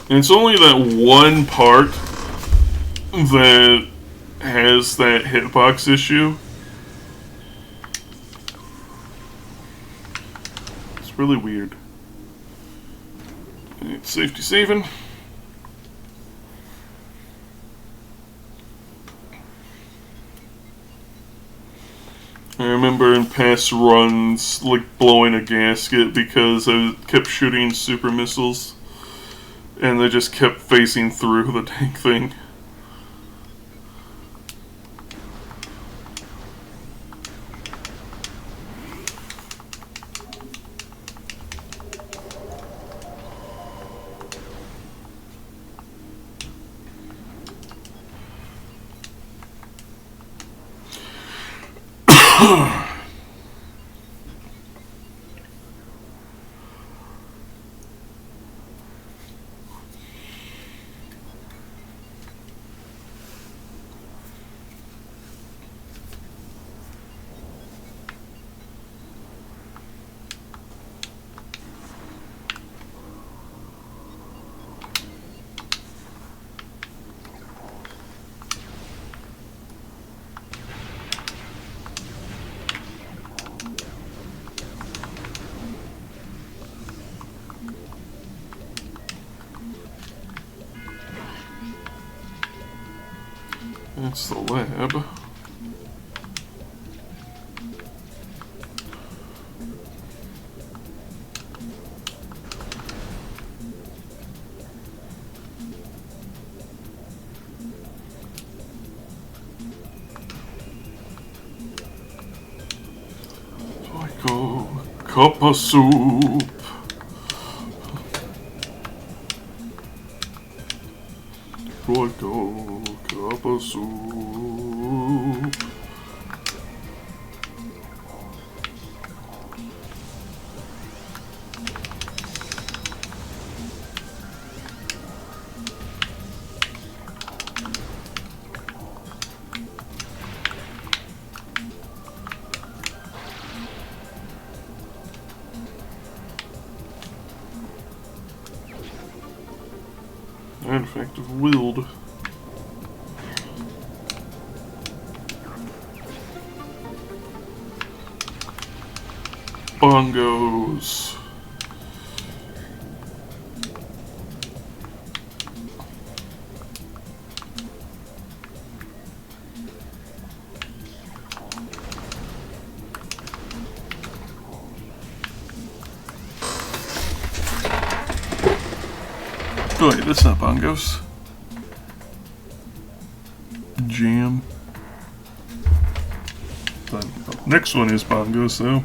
And it's only that one part that has that hitbox issue. It's really weird. It's safety saving. I remember in past runs, like, blowing a gasket because I kept shooting super missiles. And they just kept facing through the tank thing. That's the lab. Michael, cup of soup. Michael, cup of soup. Artifact of willed. Bongos. Oh wait, that's not bongos. Jam. The next one is bongos though.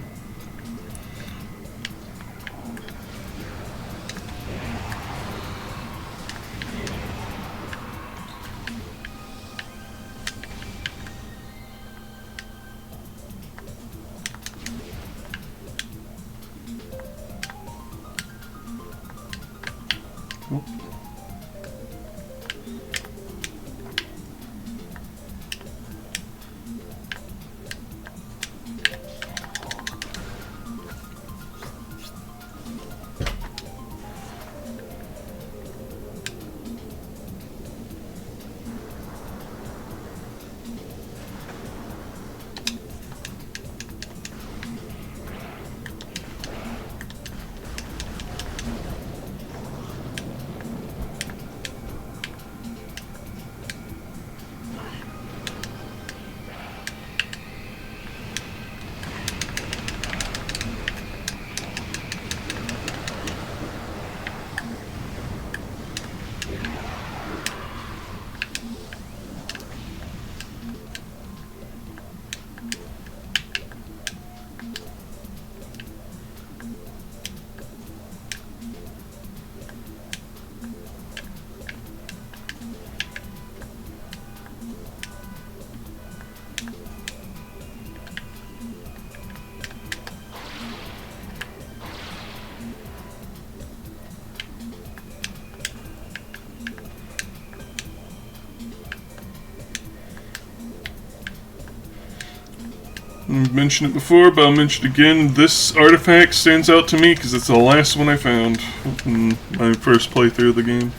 mentioned it before, but I'll mention it again. This artifact stands out to me because it's the last one I found in my first playthrough of the game.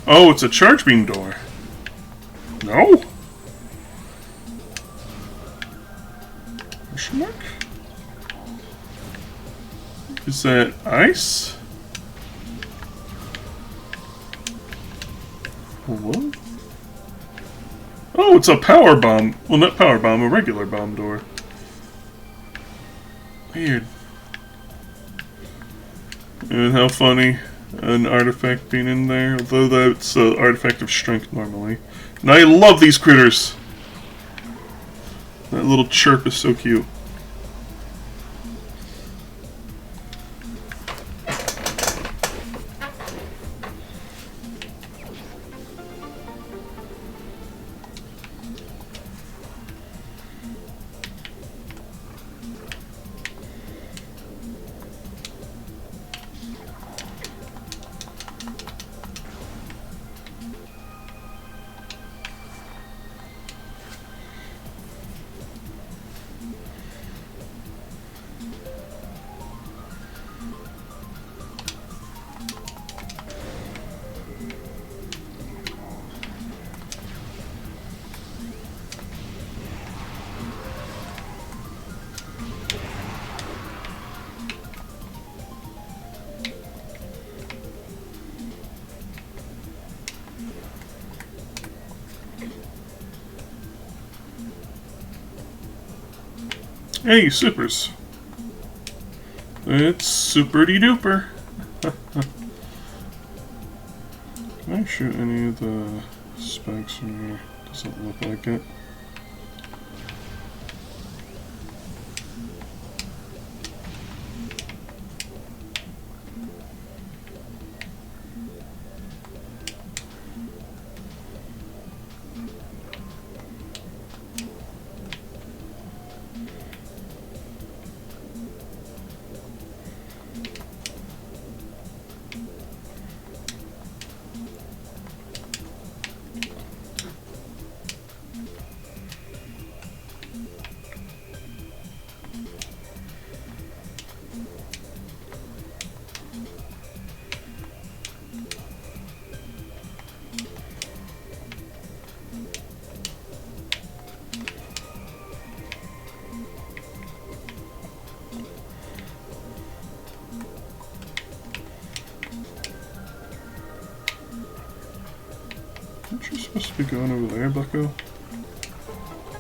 Oh, it's a charge beam door. No? Question mark? Is that ice? Hello? Oh, it's a power bomb. Well, not power bomb, a regular bomb door. Weird. And how funny an artifact being in there, although that's an artifact of strength normally. And I love these critters! That little chirp is so cute. Hey, supers. It's super-de-duper. Can I shoot any of the spikes from here? Doesn't look like it. Aren't you supposed to be going over there, bucko?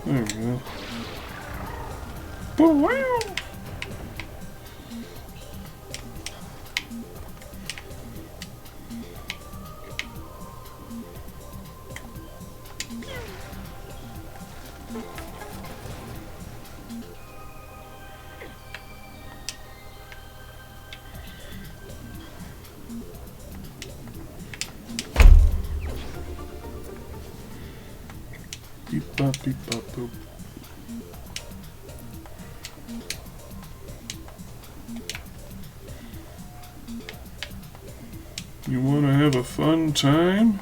There we go. Oh, wow! Beep bop boop. You wanna have a fun time?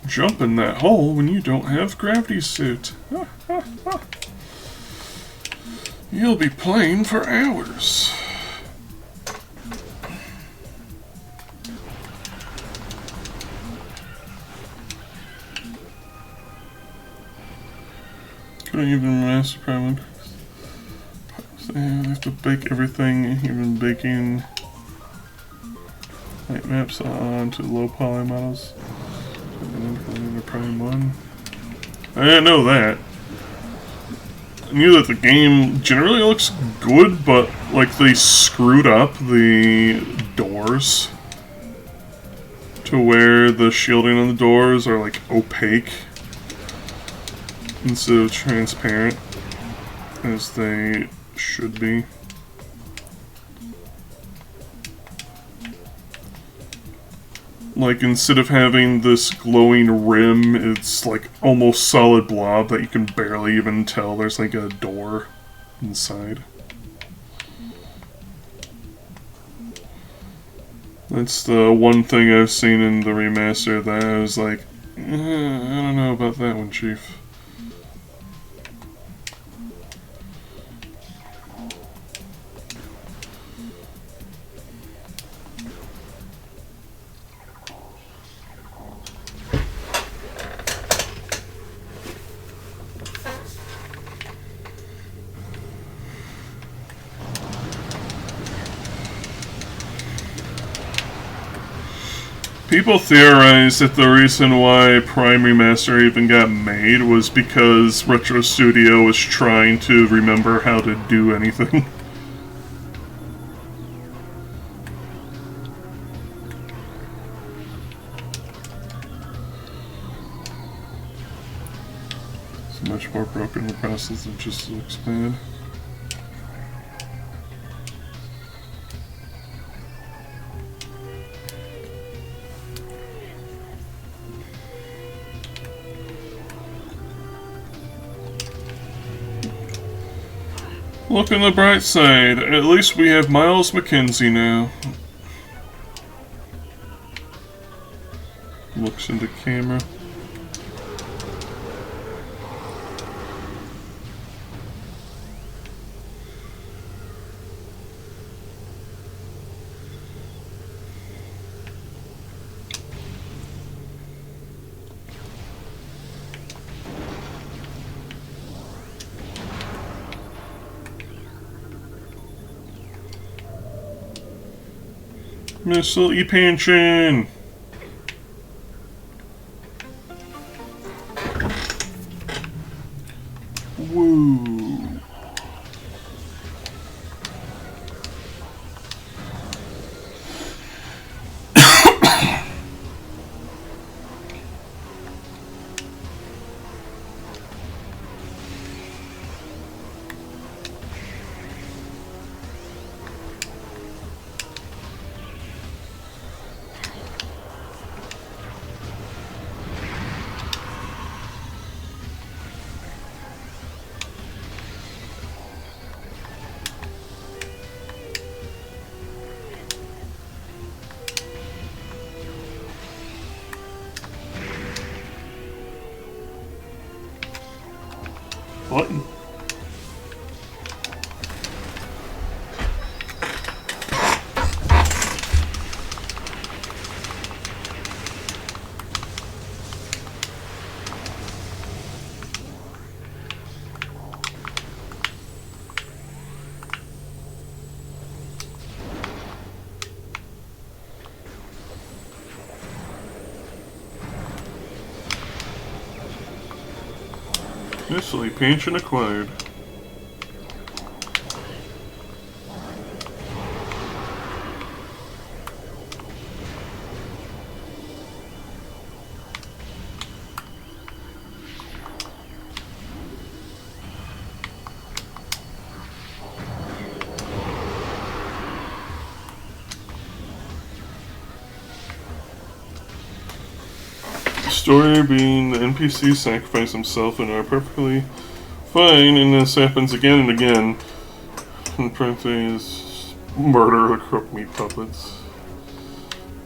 Jump in that hole when you don't have gravity suit. You'll be playing for hours. Couldn't even master problem. They have to bake everything, even baking light maps onto low poly models. And prime 1. I didn't know that. I knew that the game generally looks good, but like they screwed up the doors to where the shielding on the doors are like opaque instead of transparent as they should be. Like, instead of having this glowing rim, it's like almost solid blob that you can barely even tell there's like a door inside. That's the one thing I've seen in the remaster that I was like, I don't know about that one, Chief. People theorize that the reason why Prime Remaster even got made was because Retro Studio was trying to remember how to do anything. It's much more broken in the process than just to expand. Look on the bright side, at least we have Miles McKenzie now. Looks into camera. Missile E-Pension! Woo! Button. Missile E-Pension acquired. Story being the NPCs sacrifice himself and are perfectly fine, and this happens again and again. In parentheses, murder the crook meat puppets.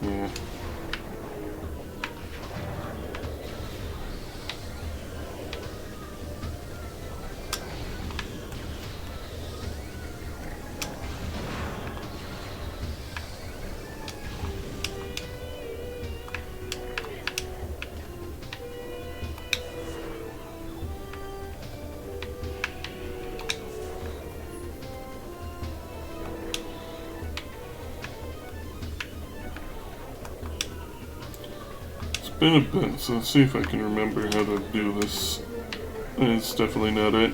Yeah. Been a bit, so let's see if I can remember how to do this. It's definitely not it.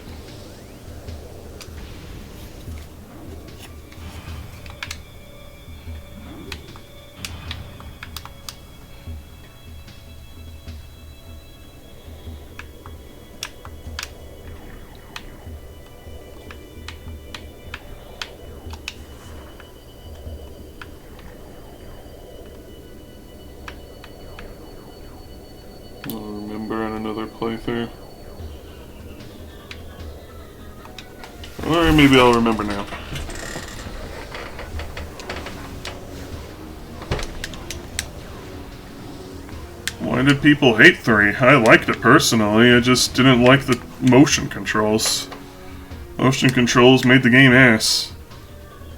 I'll remember on another playthrough. Or maybe I'll remember now. Why did people hate 3? I liked it personally, I just didn't like the motion controls. Motion controls made the game ass.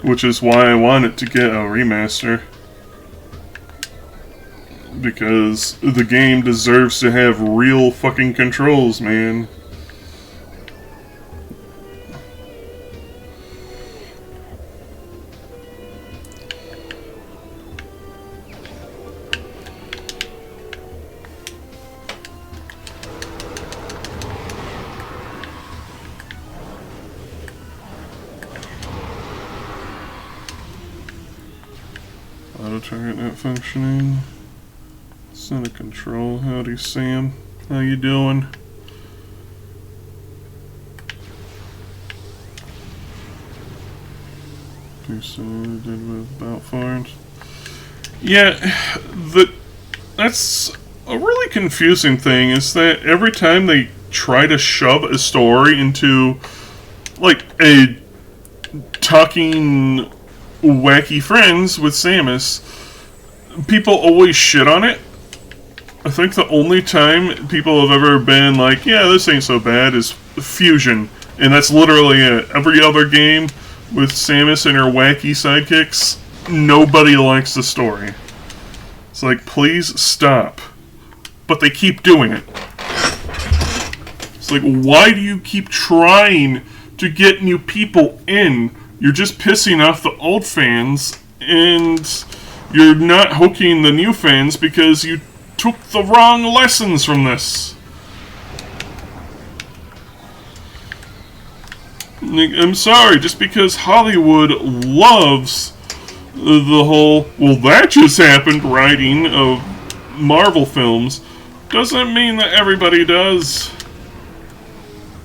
Which is why I wanted to get a remaster. Because the game deserves to have real fucking controls, man. functioning. Center control. Howdy, Sam. How you doing? Do so did with about farms. Yeah, that's a really confusing thing. Is that every time they try to shove a story into like a talking wacky friends with Samus, people always shit on it. I think the only time people have ever been like, yeah, this ain't so bad, is Fusion. And that's literally it. Every other game with Samus and her wacky sidekicks, nobody likes the story. It's like, please stop. But they keep doing it. It's like, why do you keep trying to get new people in? You're just pissing off the old fans, and you're not hooking the new fans because you took the wrong lessons from this. I'm sorry, just because Hollywood loves the whole, well, that just happened writing of Marvel films, doesn't mean that everybody does.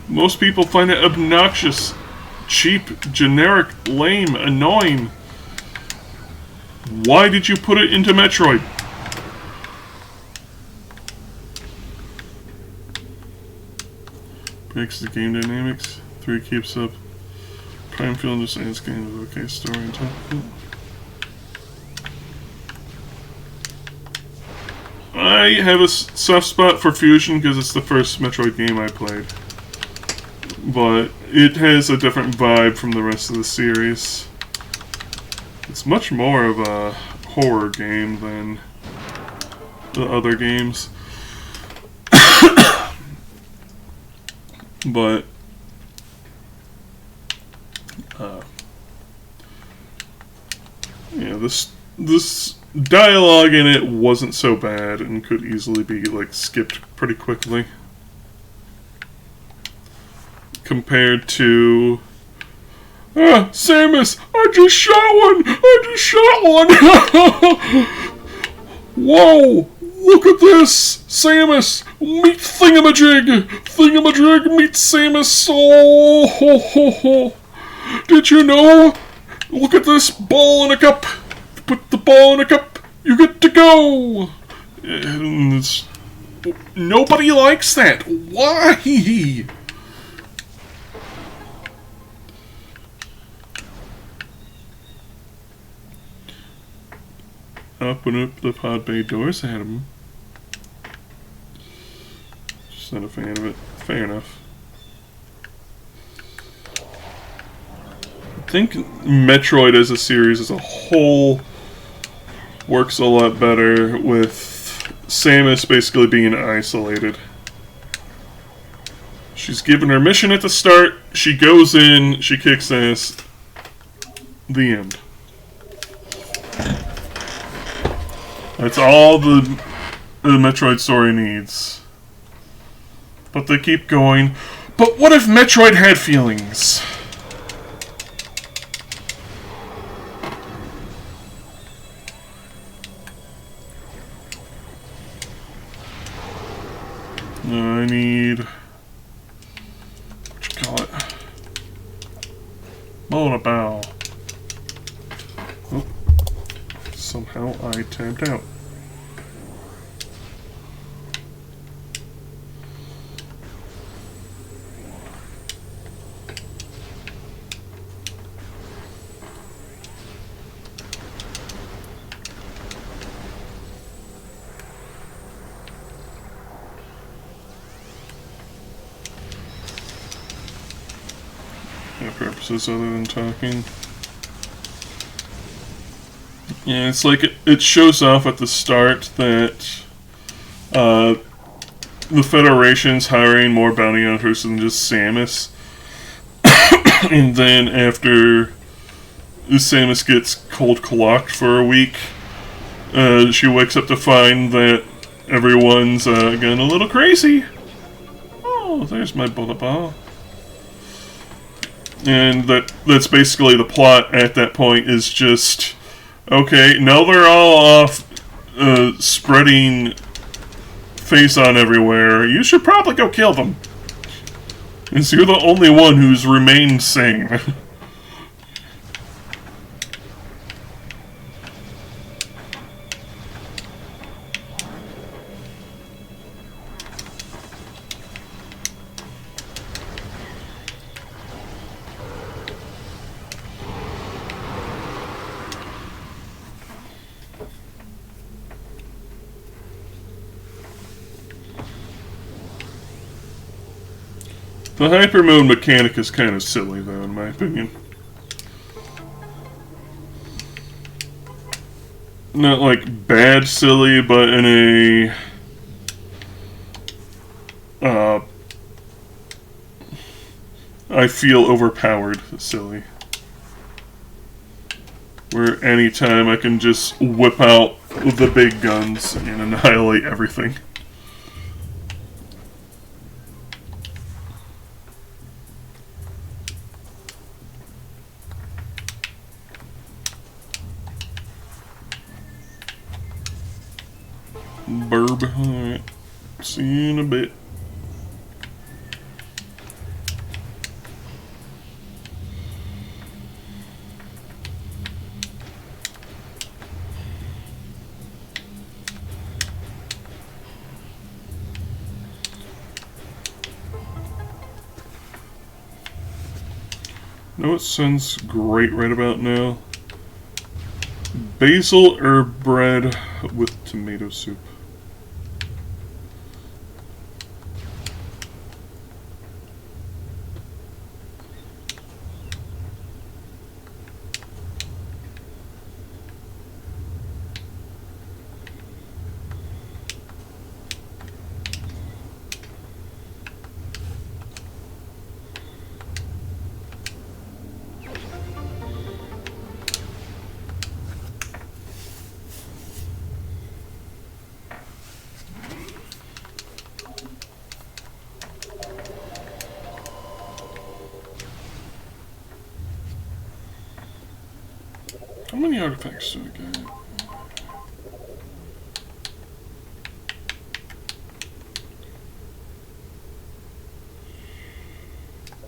Most people find it obnoxious, cheap, generic, lame, annoying. Why did you put it into Metroid? Breaks the game dynamics. 3 keeps up. Prime feel understands game with okay story and top. I have a soft spot for Fusion because it's the first Metroid game I played. But it has a different vibe from the rest of the series. It's much more of a horror game than the other games. But yeah, this dialogue in it wasn't so bad and could easily be like skipped pretty quickly compared to Samus, I just shot one. Whoa, look at this, Samus, meet Thingamajig meet Samus. Oh, ho, ho, ho. Did you know? Look at this ball in a cup. Put the ball in a cup. You get to go. Nobody likes that. Why? Open up the pod bay doors, Adam. Just not a fan of it. Fair enough. I think Metroid as a series as a whole works a lot better with Samus basically being isolated. She's given her mission at the start, she goes in, she kicks ass, the end. That's all the Metroid story needs. But they keep going, but what if Metroid had feelings? I need... what you call it? Bola bow. Oh, somehow I tabbed out. Purposes other than talking. Yeah, it's like it shows off at the start that the Federation's hiring more bounty hunters than just Samus. And then after Samus gets cold clocked for a week, she wakes up to find that everyone's gone a little crazy. Oh, there's my bullet ball. And that's basically the plot at that point, is just Okay, now they're all off spreading face on everywhere. You should probably go kill them. Since you're the only one who's remained sane. The hyper mode mechanic is kind of silly, though, in my opinion. Not like bad silly, but in a I feel overpowered silly. Where anytime I can just whip out the big guns and annihilate everything. Burb. Alright. See you in a bit. Know what sounds great right about now? Basil herb bread with tomato soup. How many artifacts do I get?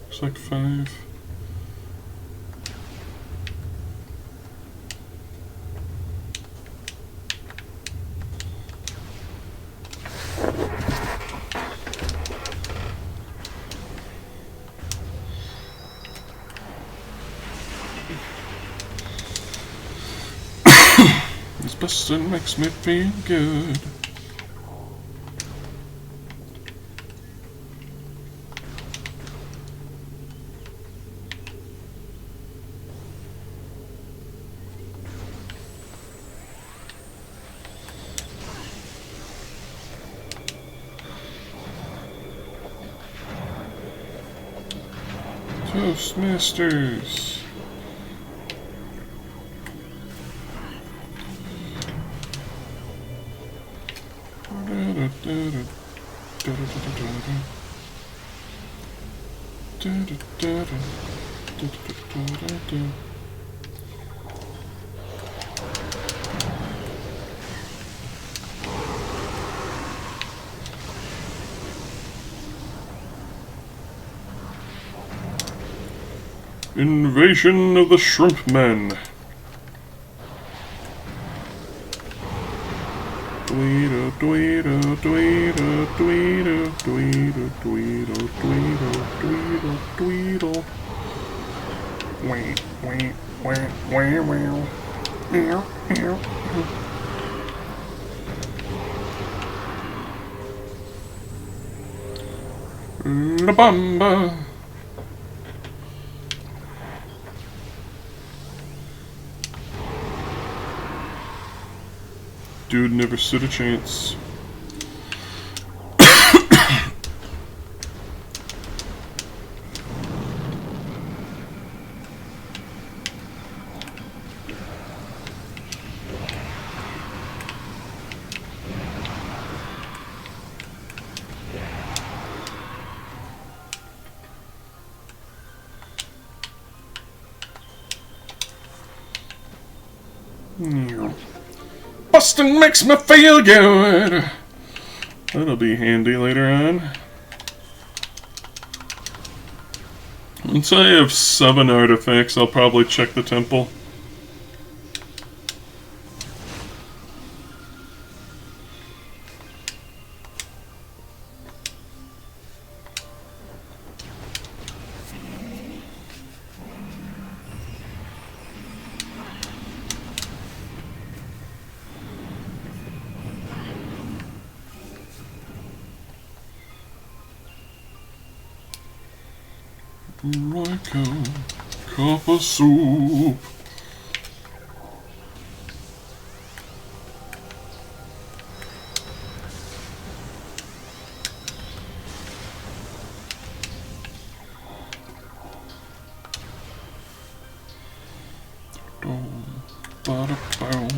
Looks like 5. This bustin' makes me feel good. Toastmasters. Invasion of the Shrimp Men. Dweedle, dweedle, dweedle, dweedle, dweedle, dweedle, dweedle, dweedle, dweedle. Wait, wait, wait, wait, wait. Meow, meow. La Bamba. Dude never stood a chance. Busting makes me feel good. That'll be handy later on. Once I have 7 artifacts, I'll probably check the temple. Like a cup of soup. Ba-da-bow.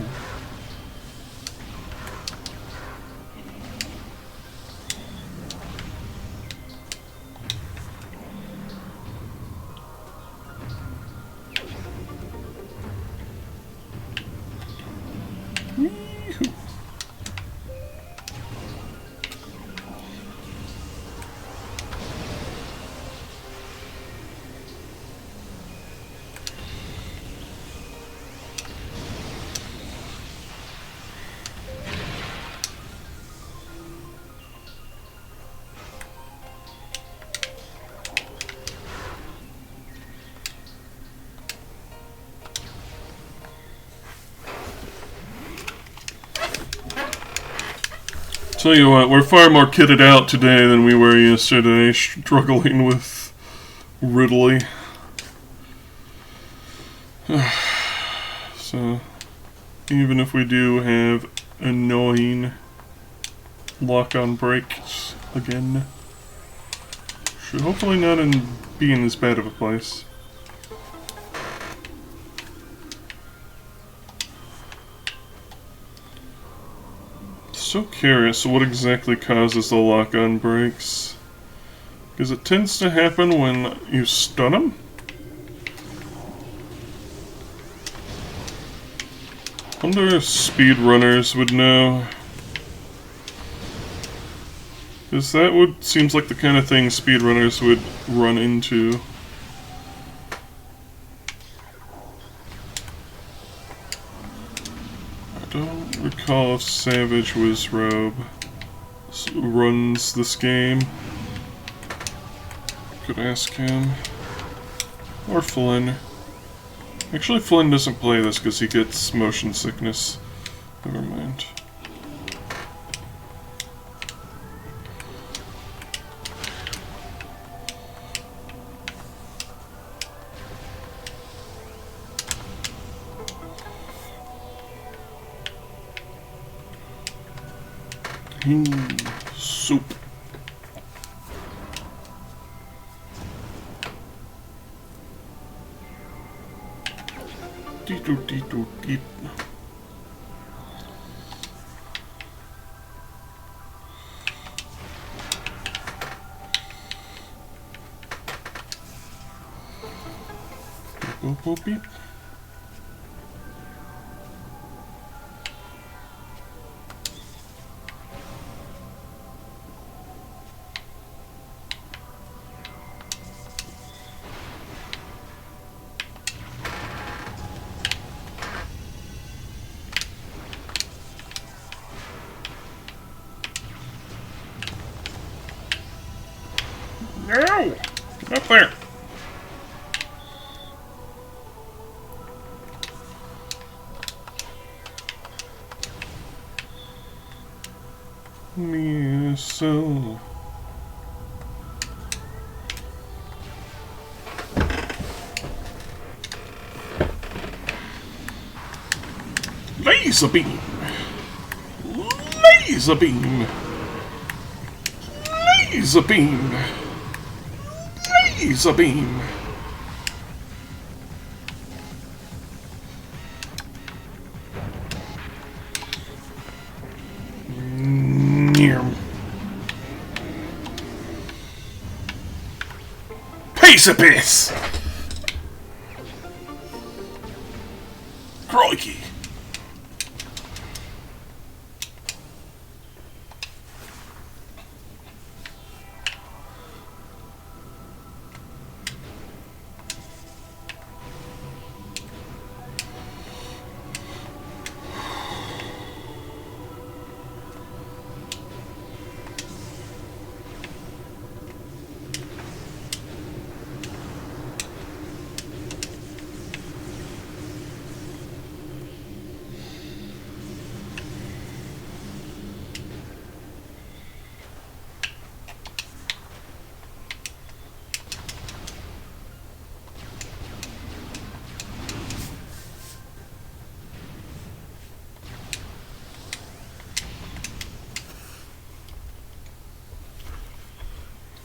Tell you what, we're far more kitted out today than we were yesterday, struggling with Ridley. So, even if we do have annoying lock-on breaks again, should hopefully not be in as bad of a place. So curious what exactly causes the lock-on breaks. Because it tends to happen when you stun them. Wonder if speedrunners would know. Because that seems like the kind of thing speedrunners would run into. I don't recall if Savage Wizrobe runs this game. Could ask him. Or Flynn. Actually, Flynn doesn't play this because he gets motion sickness. Never mind. Soup. Deep. Beep. No! Get up there! Me so. Laser beam! Laser beam! Laser beam! Laser beam! Precipice! Crikey!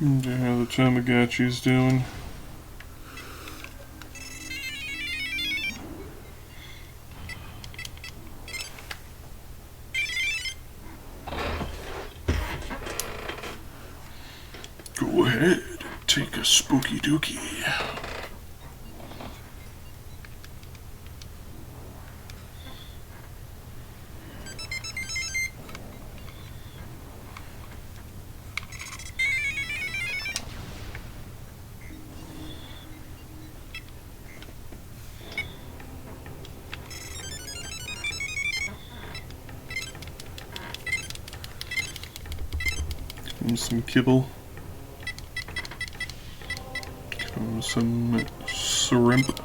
Wonder how the Tamagotchi's doing. Go ahead, take a spooky dookie. Give him some kibble. Give him some shrimp.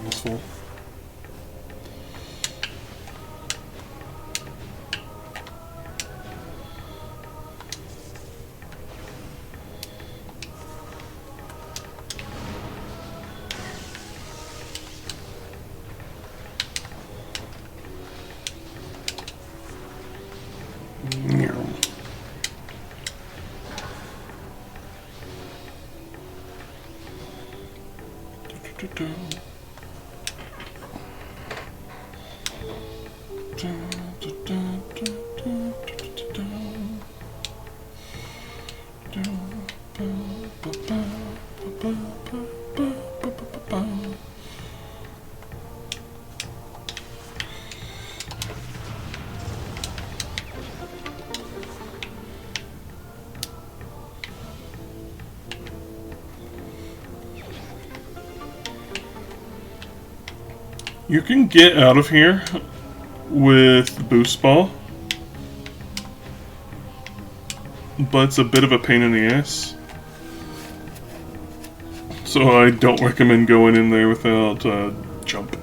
Useful. You can get out of here with Boost Ball, but it's a bit of a pain in the ass. So I don't recommend going in there without jump.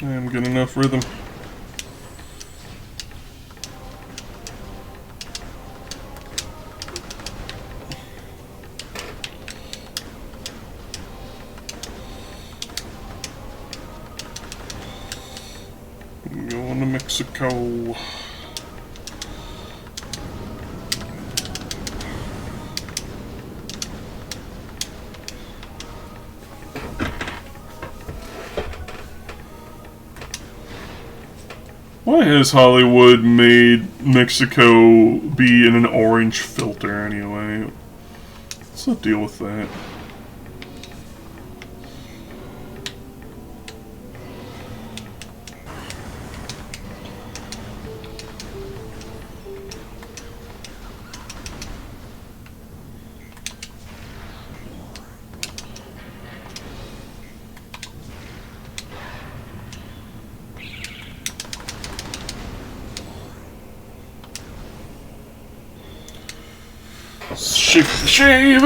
I'm good enough rhythm. I'm going to Mexico. Why has Hollywood made Mexico be in an orange filter anyway? What's the deal with that? Shave.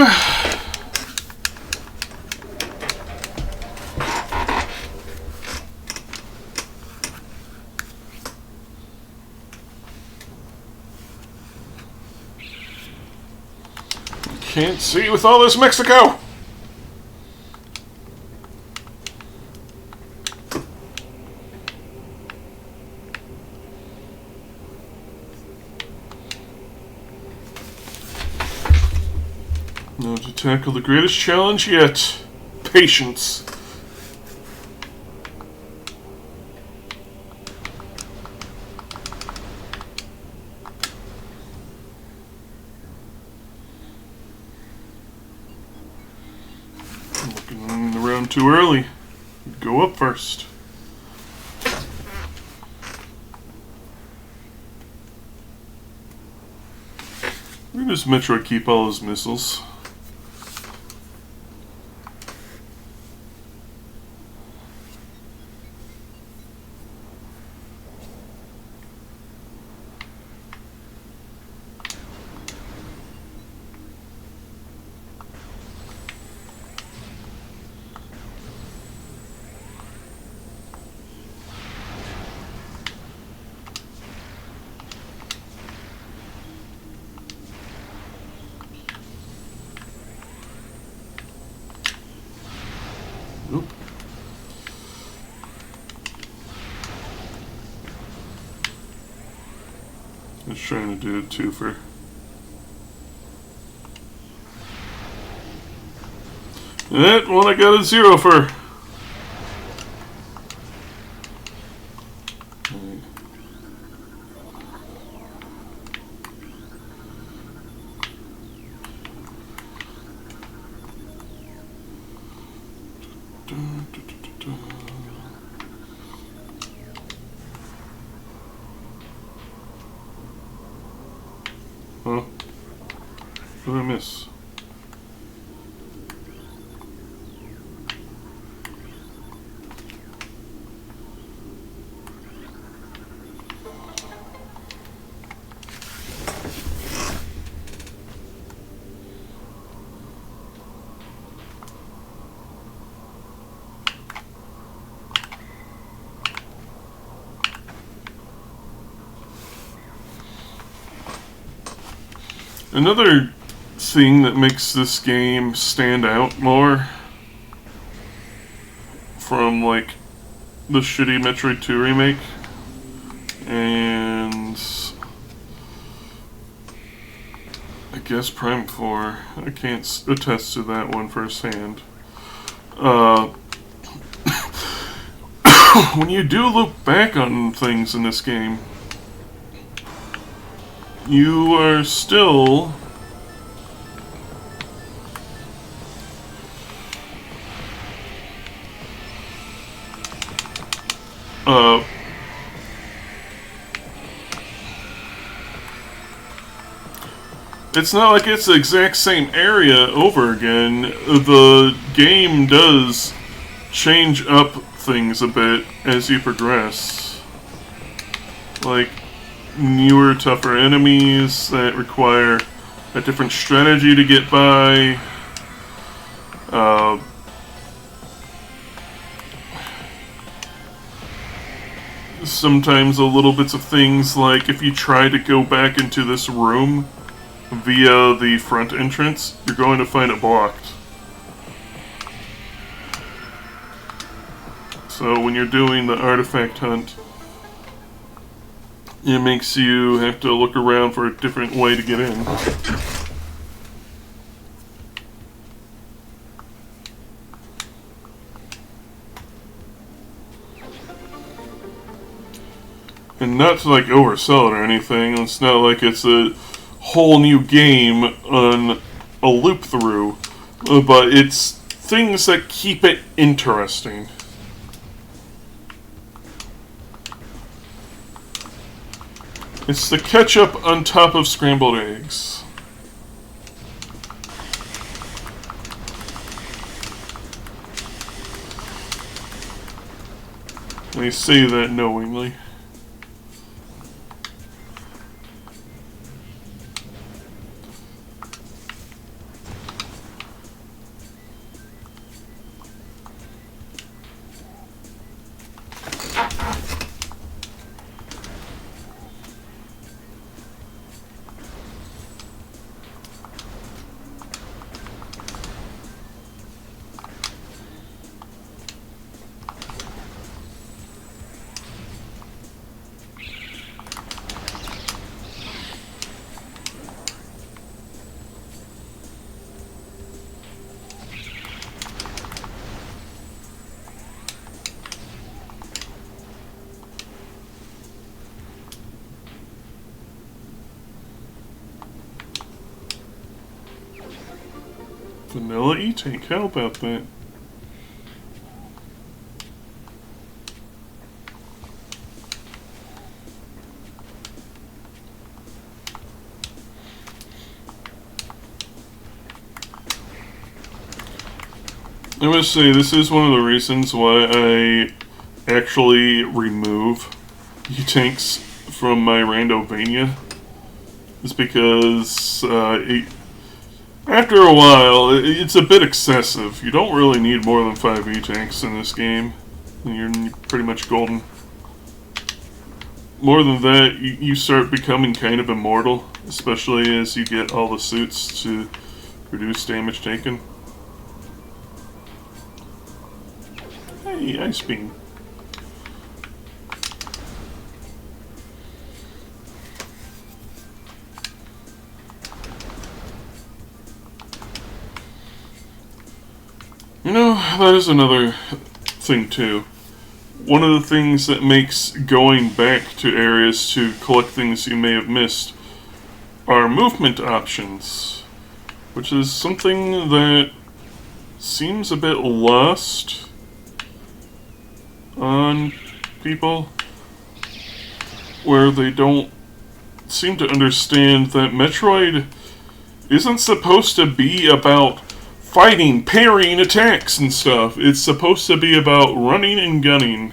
Can't see with all this Mexico. Now to tackle the greatest challenge yet. Patience. I'm looking around too early. Go up first. Where does Metroid keep all his missiles? Oop. I was trying to do a twofer. That one I got a 0 for. Huh? What did I miss? Another thing that makes this game stand out more from, like, the shitty Metroid 2 remake and I guess Prime 4, I can't attest to that one firsthand. When you do look back on things in this game, you are still it's not like it's the exact same area over again. The game does change up things a bit as you progress. Like, newer, tougher enemies that require a different strategy to get by. Sometimes a little bits of things like if you try to go back into this room via the front entrance, you're going to find it blocked. So when you're doing the artifact hunt, it makes you have to look around for a different way to get in. And not to like oversell it or anything, it's not like it's a whole new game on a loop through, but it's things that keep it interesting. It's the ketchup on top of scrambled eggs. I say that knowingly. Vanilla E-Tank, how about that? I must say, this is one of the reasons why I actually remove E-tanks from my Randovania. Is because after a while, it's a bit excessive. You don't really need more than 5 E-tanks in this game, and you're pretty much golden. More than that, you start becoming kind of immortal, especially as you get all the suits to reduce damage taken. Hey, Ice Beam. You know, that is another thing too. One of the things that makes going back to areas to collect things you may have missed are movement options, which is something that seems a bit lost on people, where they don't seem to understand that Metroid isn't supposed to be about fighting, parrying attacks and stuff. It's supposed to be about running and gunning.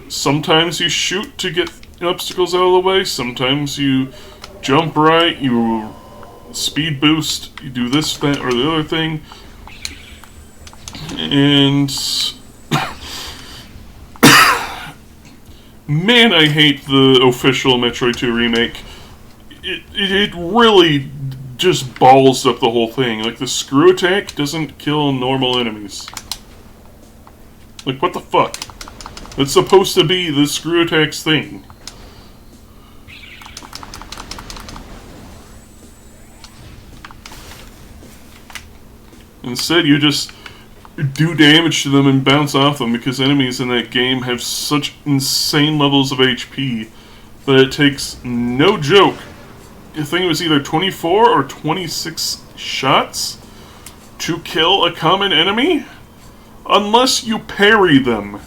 Sometimes you shoot to get obstacles out of the way, sometimes you jump right, you speed boost, you do this, that, or the other thing. And man, I hate the official Metroid 2 remake. It really just balls up the whole thing. Like, the screw attack doesn't kill normal enemies. Like, what the fuck? It's supposed to be the screw attack's thing. Instead, you just do damage to them and bounce off them, because enemies in that game have such insane levels of HP that it takes, no joke, I think it was either 24 or 26 shots to kill a common enemy, unless you parry them.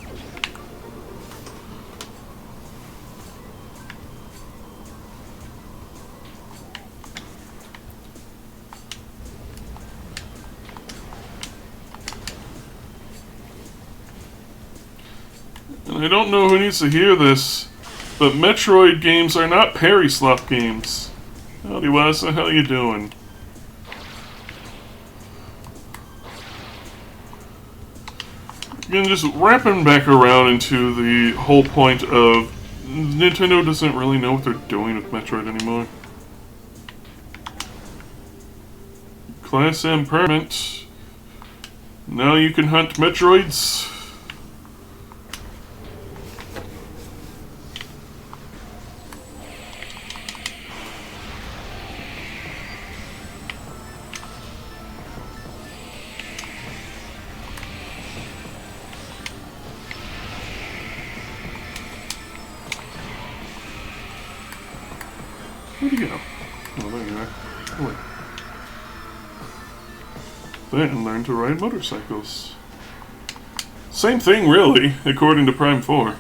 And I don't know who needs to hear this, but Metroid games are not parry slap games. Howdy, Wassa, how you doing? Again, just wrapping back around into the whole point of Nintendo doesn't really know what they're doing with Metroid anymore. Class M permit. Now you can hunt Metroids. Where'd you go? Oh, there you are. Oh, wait. Then learn to ride motorcycles. Same thing, really, according to Prime 4.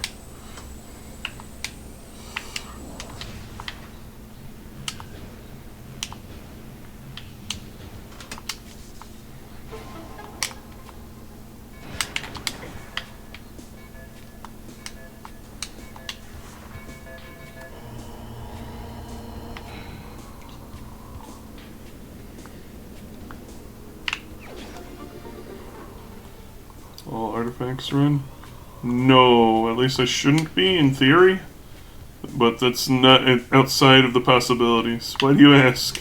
All artifacts run? No, at least I shouldn't be, in theory. But that's not outside of the possibilities. Why do you ask?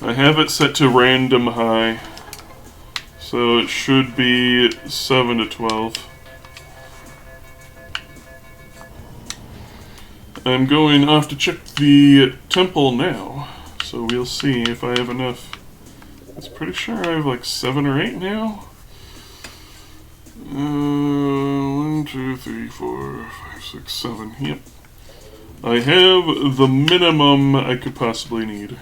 I have it set to random high, so it should be 7 to 12. I'm going off to check the temple now, so we'll see if I have enough. I'm pretty sure I have like 7 or 8 now. 1, 2, 3, 4, 5, 6, 7. Yep. I have the minimum I could possibly need.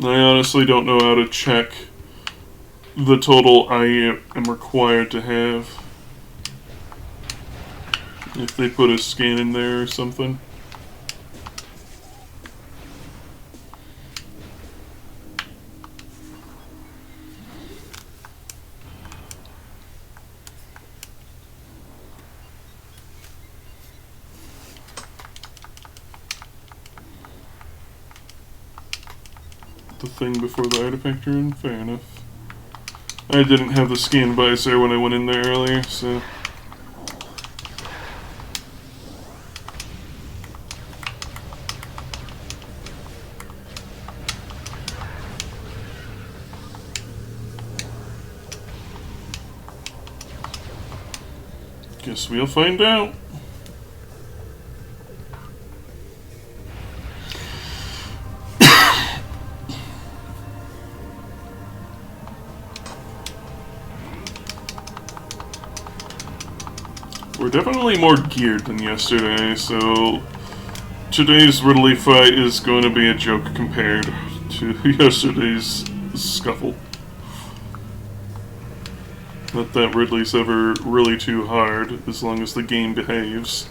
I honestly don't know how to check the total I am required to have. If they put a scan in there or something. The thing before the artifact room, fair enough. I didn't have the scan visor when I went in there earlier, so... Guess we'll find out. We're definitely more geared than yesterday, so today's Ridley fight is going to be a joke compared to yesterday's scuffle. Not that Ridley's ever really too hard, as long as the game behaves.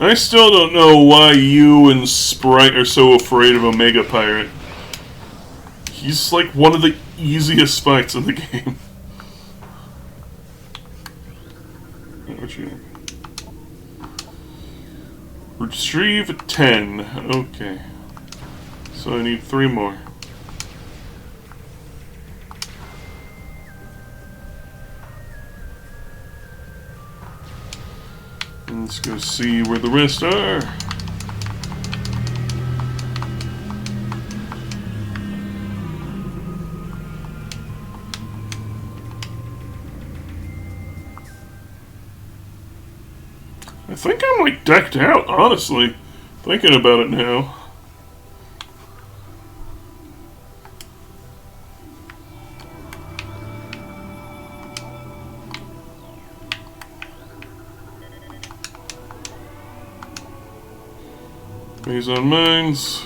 I still don't know why you and Sprite are so afraid of Omega Pirate. He's like one of the easiest fights in the game. Retrieve 10. Okay. So I need 3 more. Let's go see where the rest are. I think I'm like decked out, honestly. Thinking about it now. Phase on mines.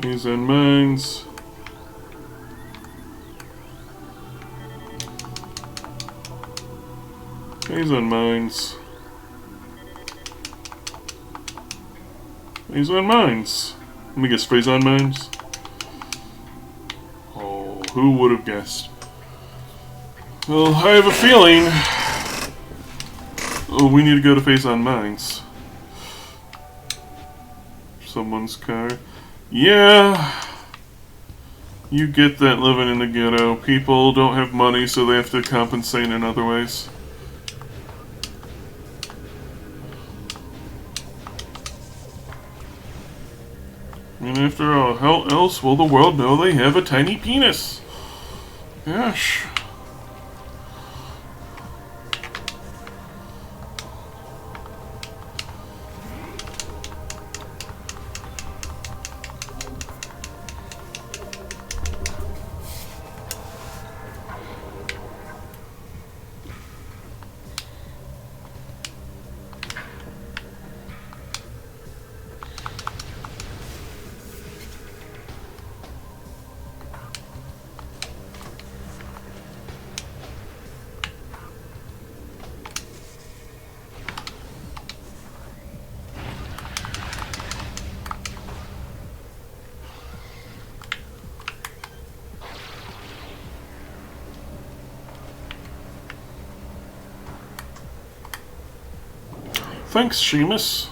Phase on mines. Phase on mines. Phase on mines. Let me guess, phase on mines. Oh, who would have guessed? Well, I have a feeling we need to go to phase on mines. Someone's car. Yeah. You get that living in the ghetto. People don't have money, so they have to compensate in other ways. And after all, how else will the world know they have a tiny penis? Gosh. Thanks, Seamus.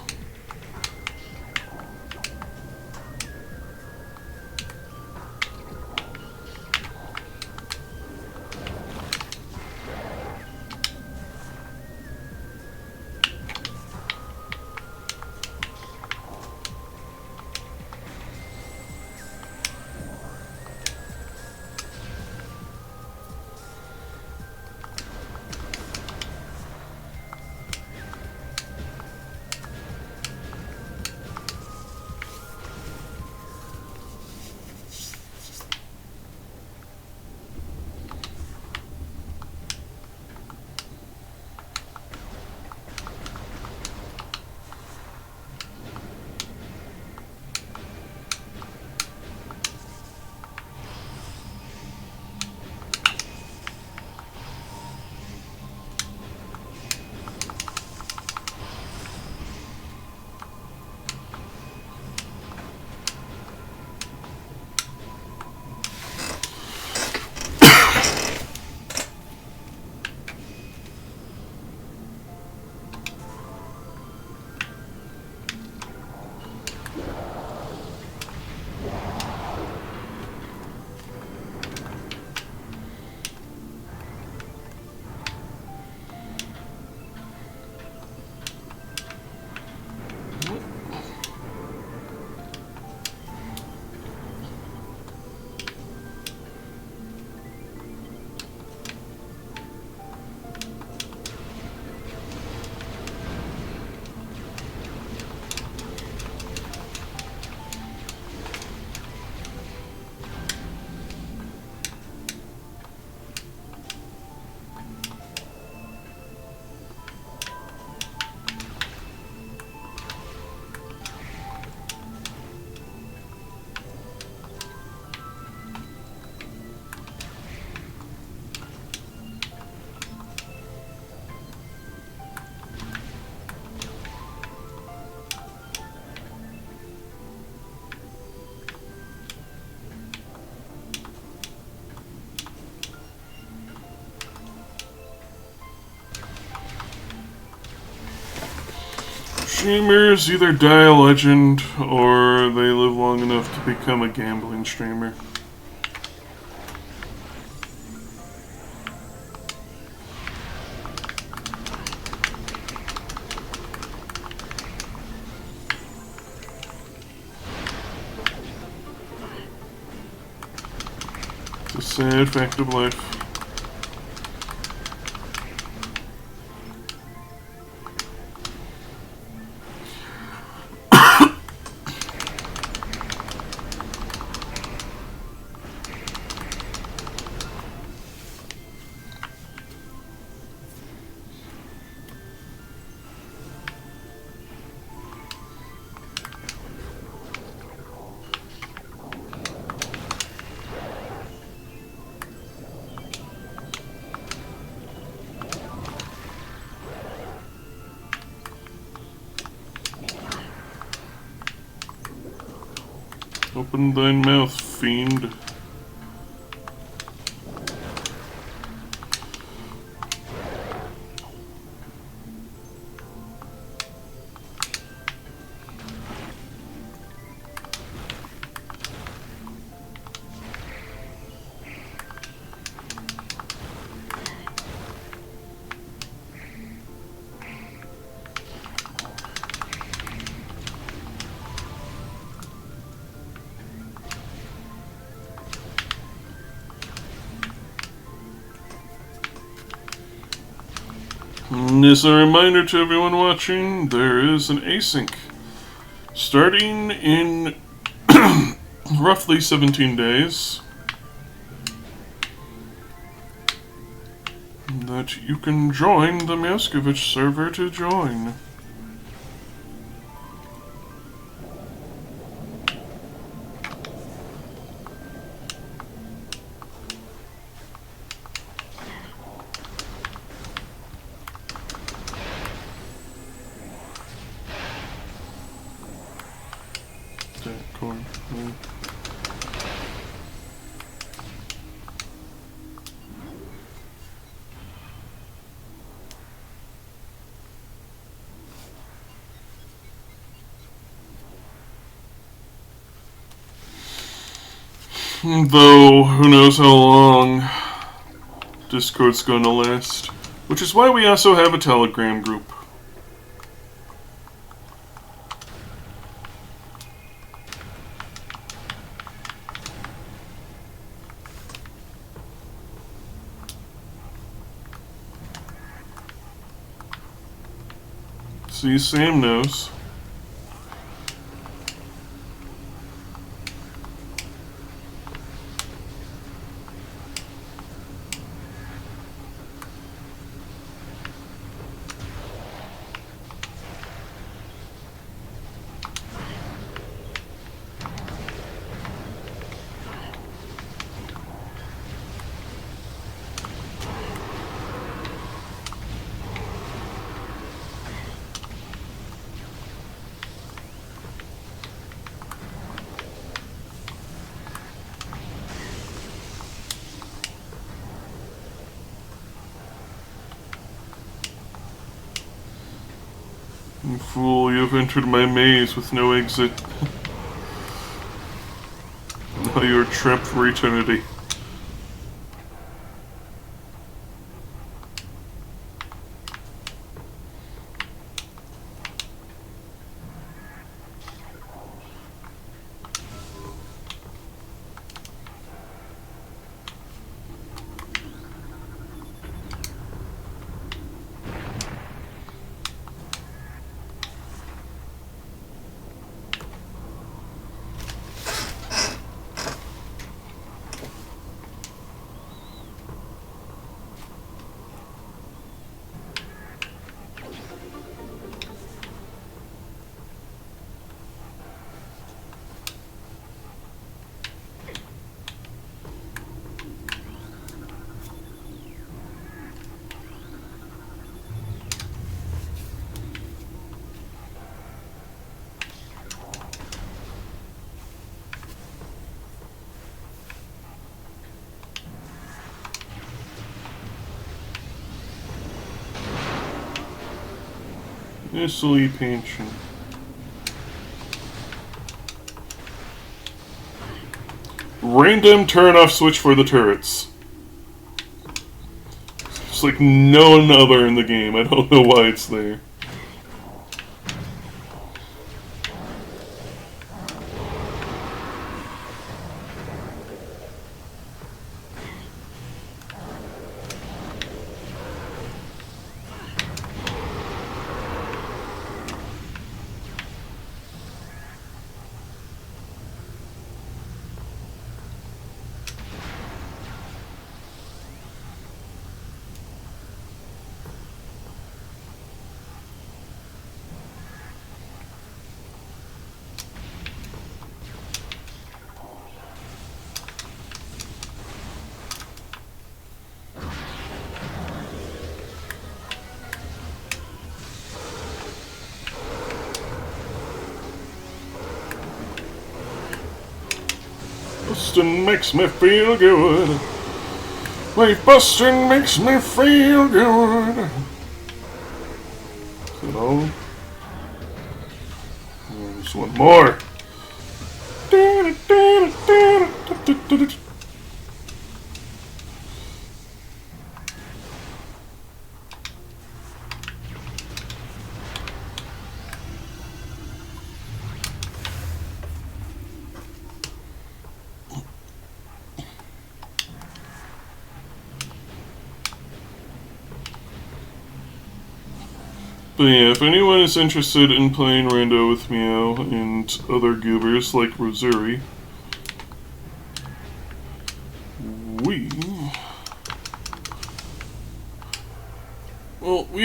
Streamers either die a legend or they live long enough to become a gambling streamer. It's a sad fact of life. Open thine mouth, fiend. And as a reminder to everyone watching, there is an async starting in roughly 17 days that you can join the Moscovich server to join. Though, who knows how long Discord's going to last. Which is why we also have a Telegram group. See, Sam knows. You fool, you have entered my maze with no exit. Now you are trapped for eternity. Italy pension. Random turn-off switch for the turrets. It's like none other in the game. I don't know why it's there. Bustin' makes me feel good. Wave bustin' makes me feel good. Is that all? There's one more. But yeah, if anyone is interested in playing Rando with Meow and other goobers like Rosuri, we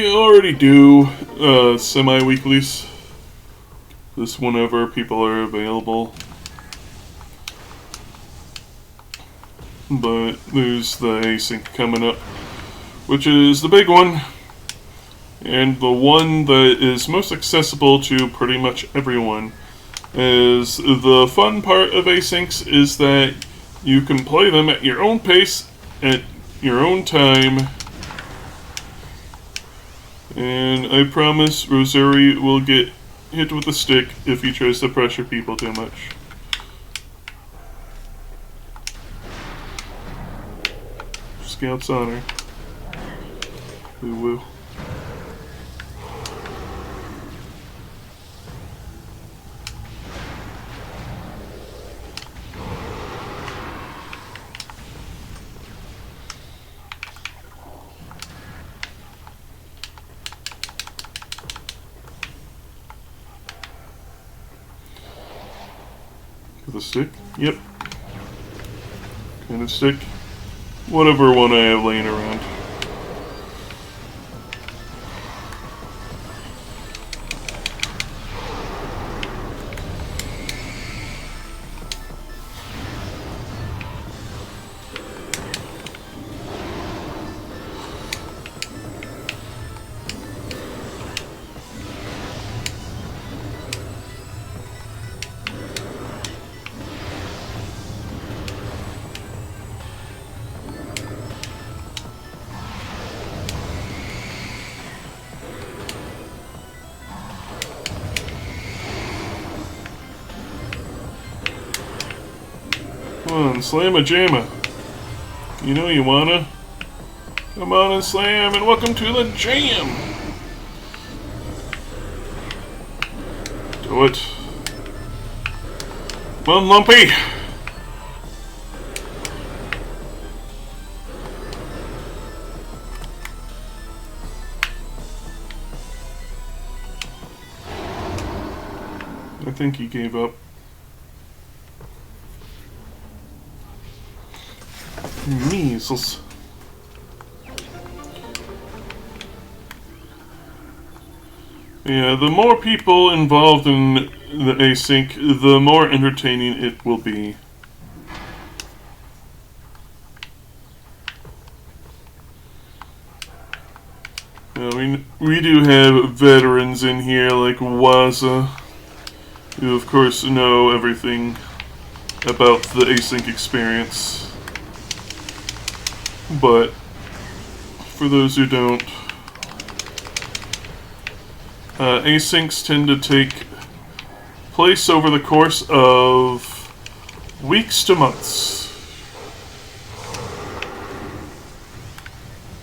already do semi-weeklies. Just whenever people are available. But there's the async coming up, which is the big one. And the one that is most accessible to pretty much everyone. Is the fun part of asyncs is that you can play them at your own pace, at your own time. And I promise Rosary will get hit with a stick if he tries to pressure people too much. Scout's honor. Woo woo. With a stick? Yep. Kind of stick. Whatever one I have laying around. Come on, slam a jamma. You know you wanna. Come on and slam, and welcome to the jam! Do it. Come on, Lumpy! I think he gave up. Measles. Yeah, the more people involved in the async, the more entertaining it will be. I mean, we do have veterans in here like Waza, who of course know everything about the async experience. But for those who don't, Asyncs tend to take place over the course of weeks to months.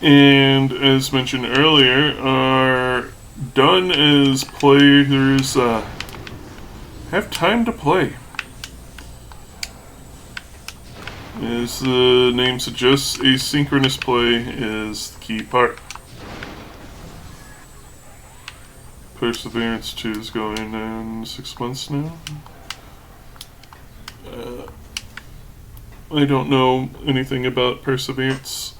And as mentioned earlier, are done as players have time to play. As the name suggests, asynchronous play is the key part. Perseverance 2 is going on 6 months now. I don't know anything about Perseverance.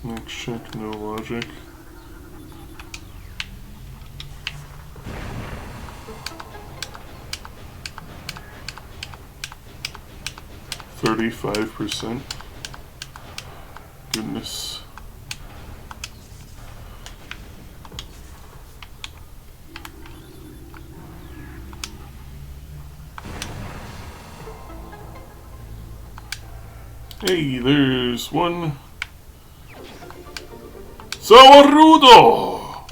Next check, no logic. %. Goodness. Hey, there's one. Rudo!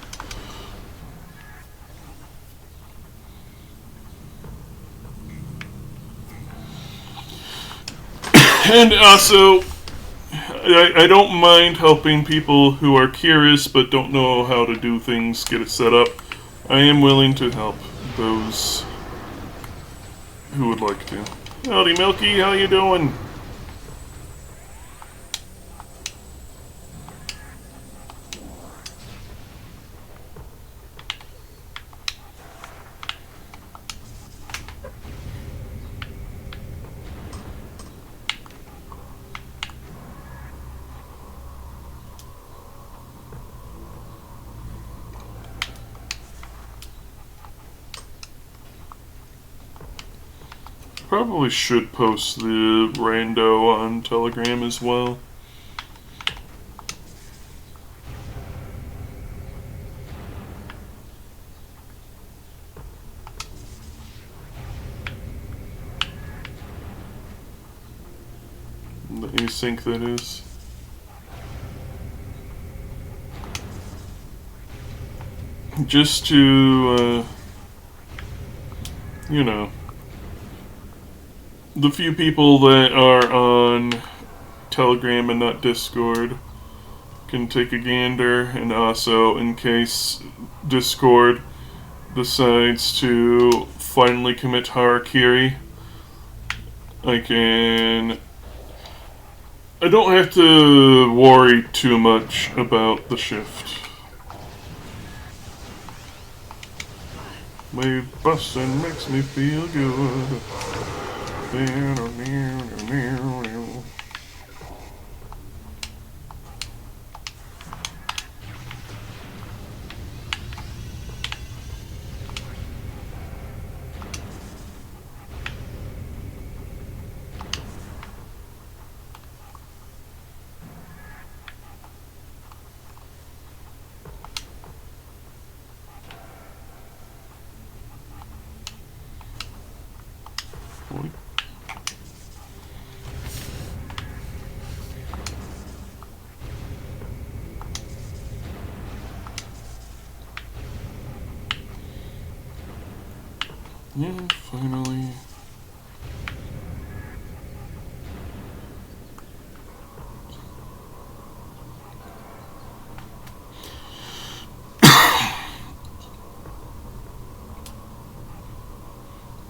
And also, I don't mind helping people who are curious but don't know how to do things, get it set up. I am willing to help those who would like to. Howdy, Milky, how you doing? Probably should post the Rando on Telegram as well. The async, that is. Just to, you know, the few people that are on Telegram and not Discord can take a gander, and also in case Discord decides to finally commit Harakiri, I don't have to worry too much about the shift. My bustin' makes me feel good. And finally,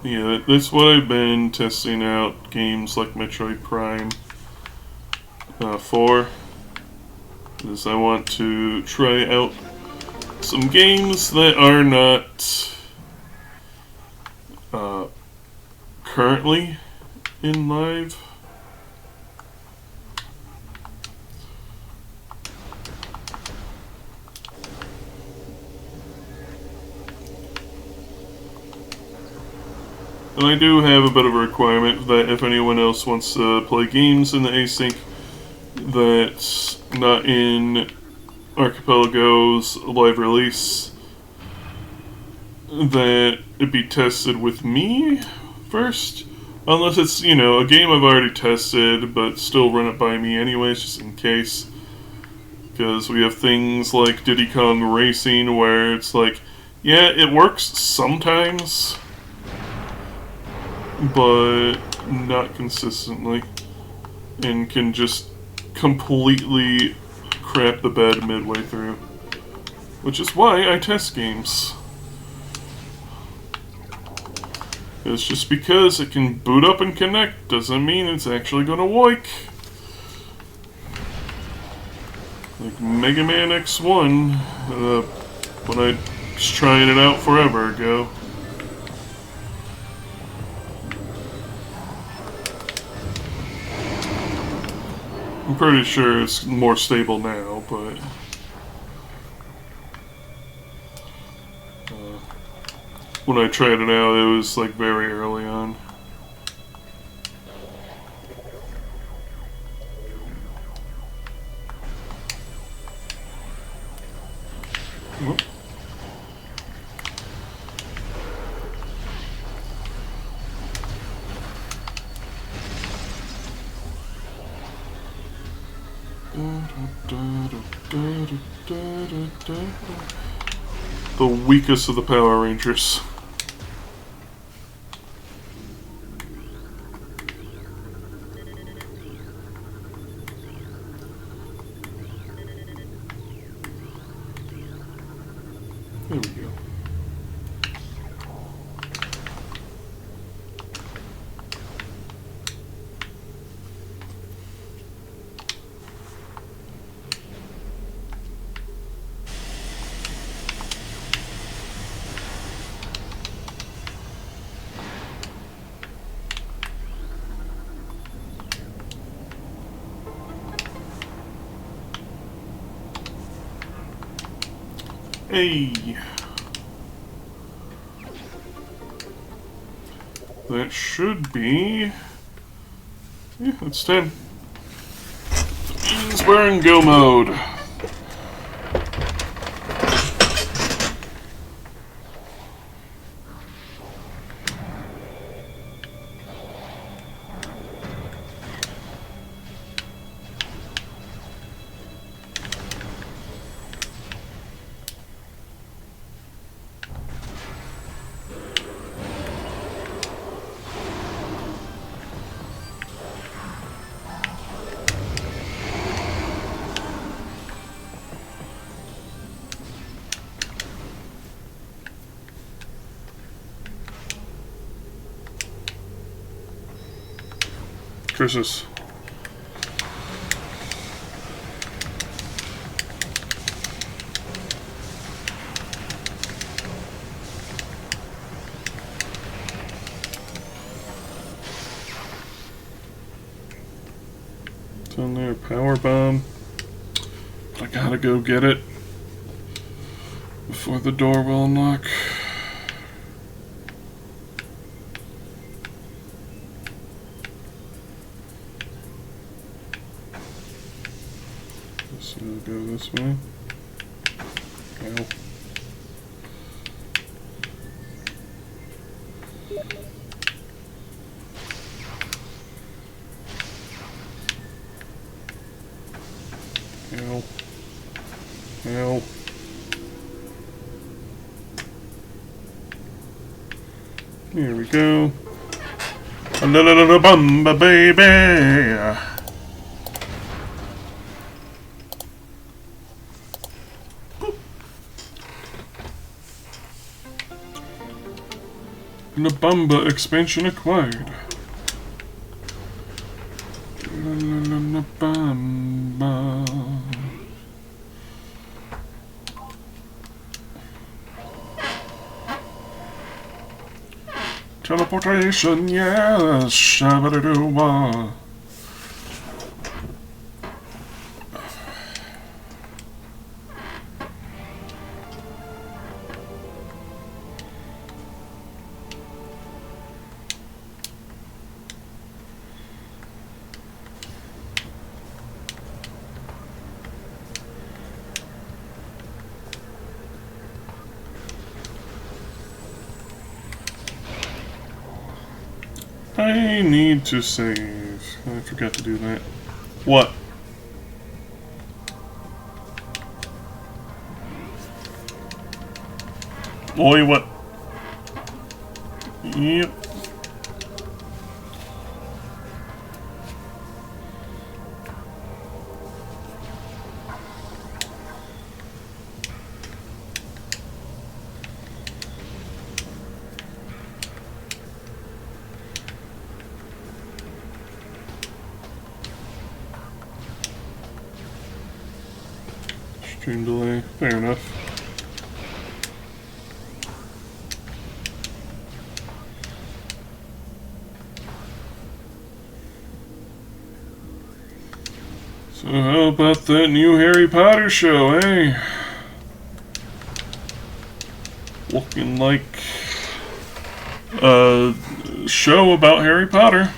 yeah, that's what I've been testing out games like Metroid Prime for, is I want to try out some games that are not currently in live. And I do have a bit of a requirement that if anyone else wants to play games in the async that's not in Archipelago's live release, that it be tested with me first. Unless it's, you know, a game I've already tested, but still run it by me anyways, just in case. Because we have things like Diddy Kong Racing where it's like, yeah, it works sometimes, but not consistently. And can just completely crap the bed midway through. Which is why I test games. It's just because it can boot up and connect doesn't mean it's actually gonna work. Like Mega Man X1, when I was trying it out forever ago. I'm pretty sure it's more stable now, but when I tried it out, it was like very early on. Whoop. The weakest of the Power Rangers. There we go. Hey! That should be... yeah, it's 10. That means we're in go mode. Chris's. It's on there, power bomb. I gotta go get it before the door will unlock. So we'll go this way. Ow. Ow. Ow. Here we go. A little bumba baby. Nabamba expansion acquired. Nabamba. Teleportation, yes, shabba-da-doo-wah. I need to save. I forgot to do that. What? Oi, what? Yep. Stream delay. Fair enough. So how about that new Harry Potter show, eh? Looking like a show about Harry Potter.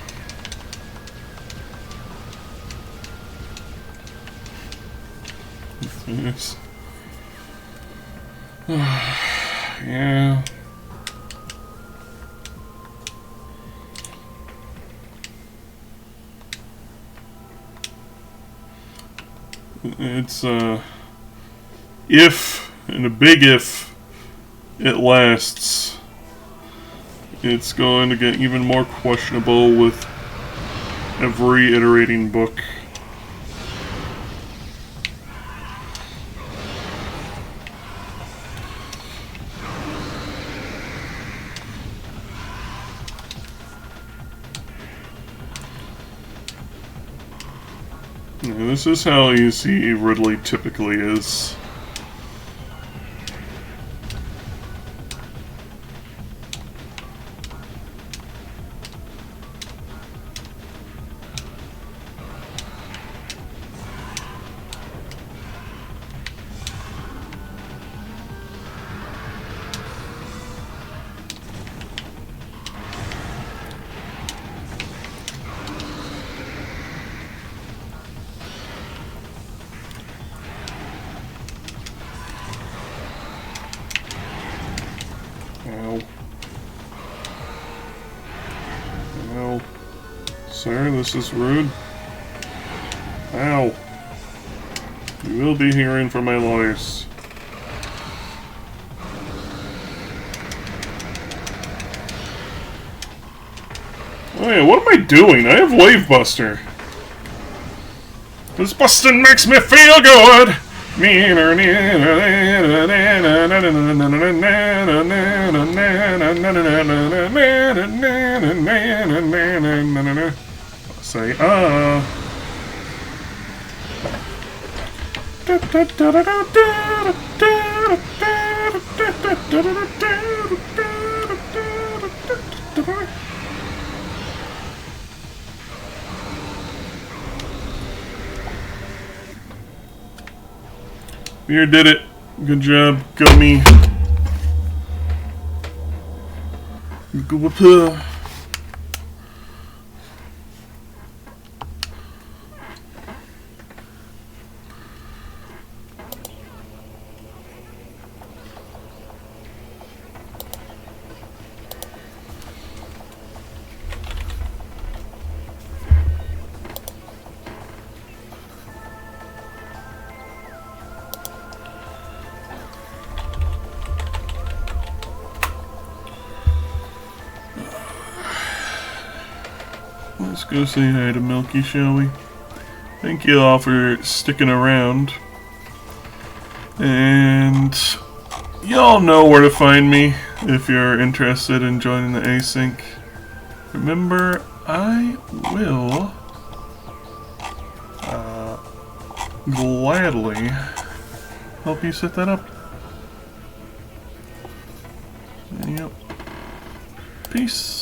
Yes. Yeah. It's if, and a big if, it lasts, it's going to get even more questionable with every iterating book. Yeah, this is how easy Ridley typically is. Ow. Ow. Sir, this is rude. Ow. You will be hearing from my lawyers. Oh yeah, what am I doing? I have Wave Buster. This busting makes me feel good. Say Beer did it. Good job, Gummy. Let's go say hi to Milky, shall we? Thank you all for sticking around. And y'all know where to find me if you're interested in joining the async. Remember, I will gladly help you set that up. Yep. Peace.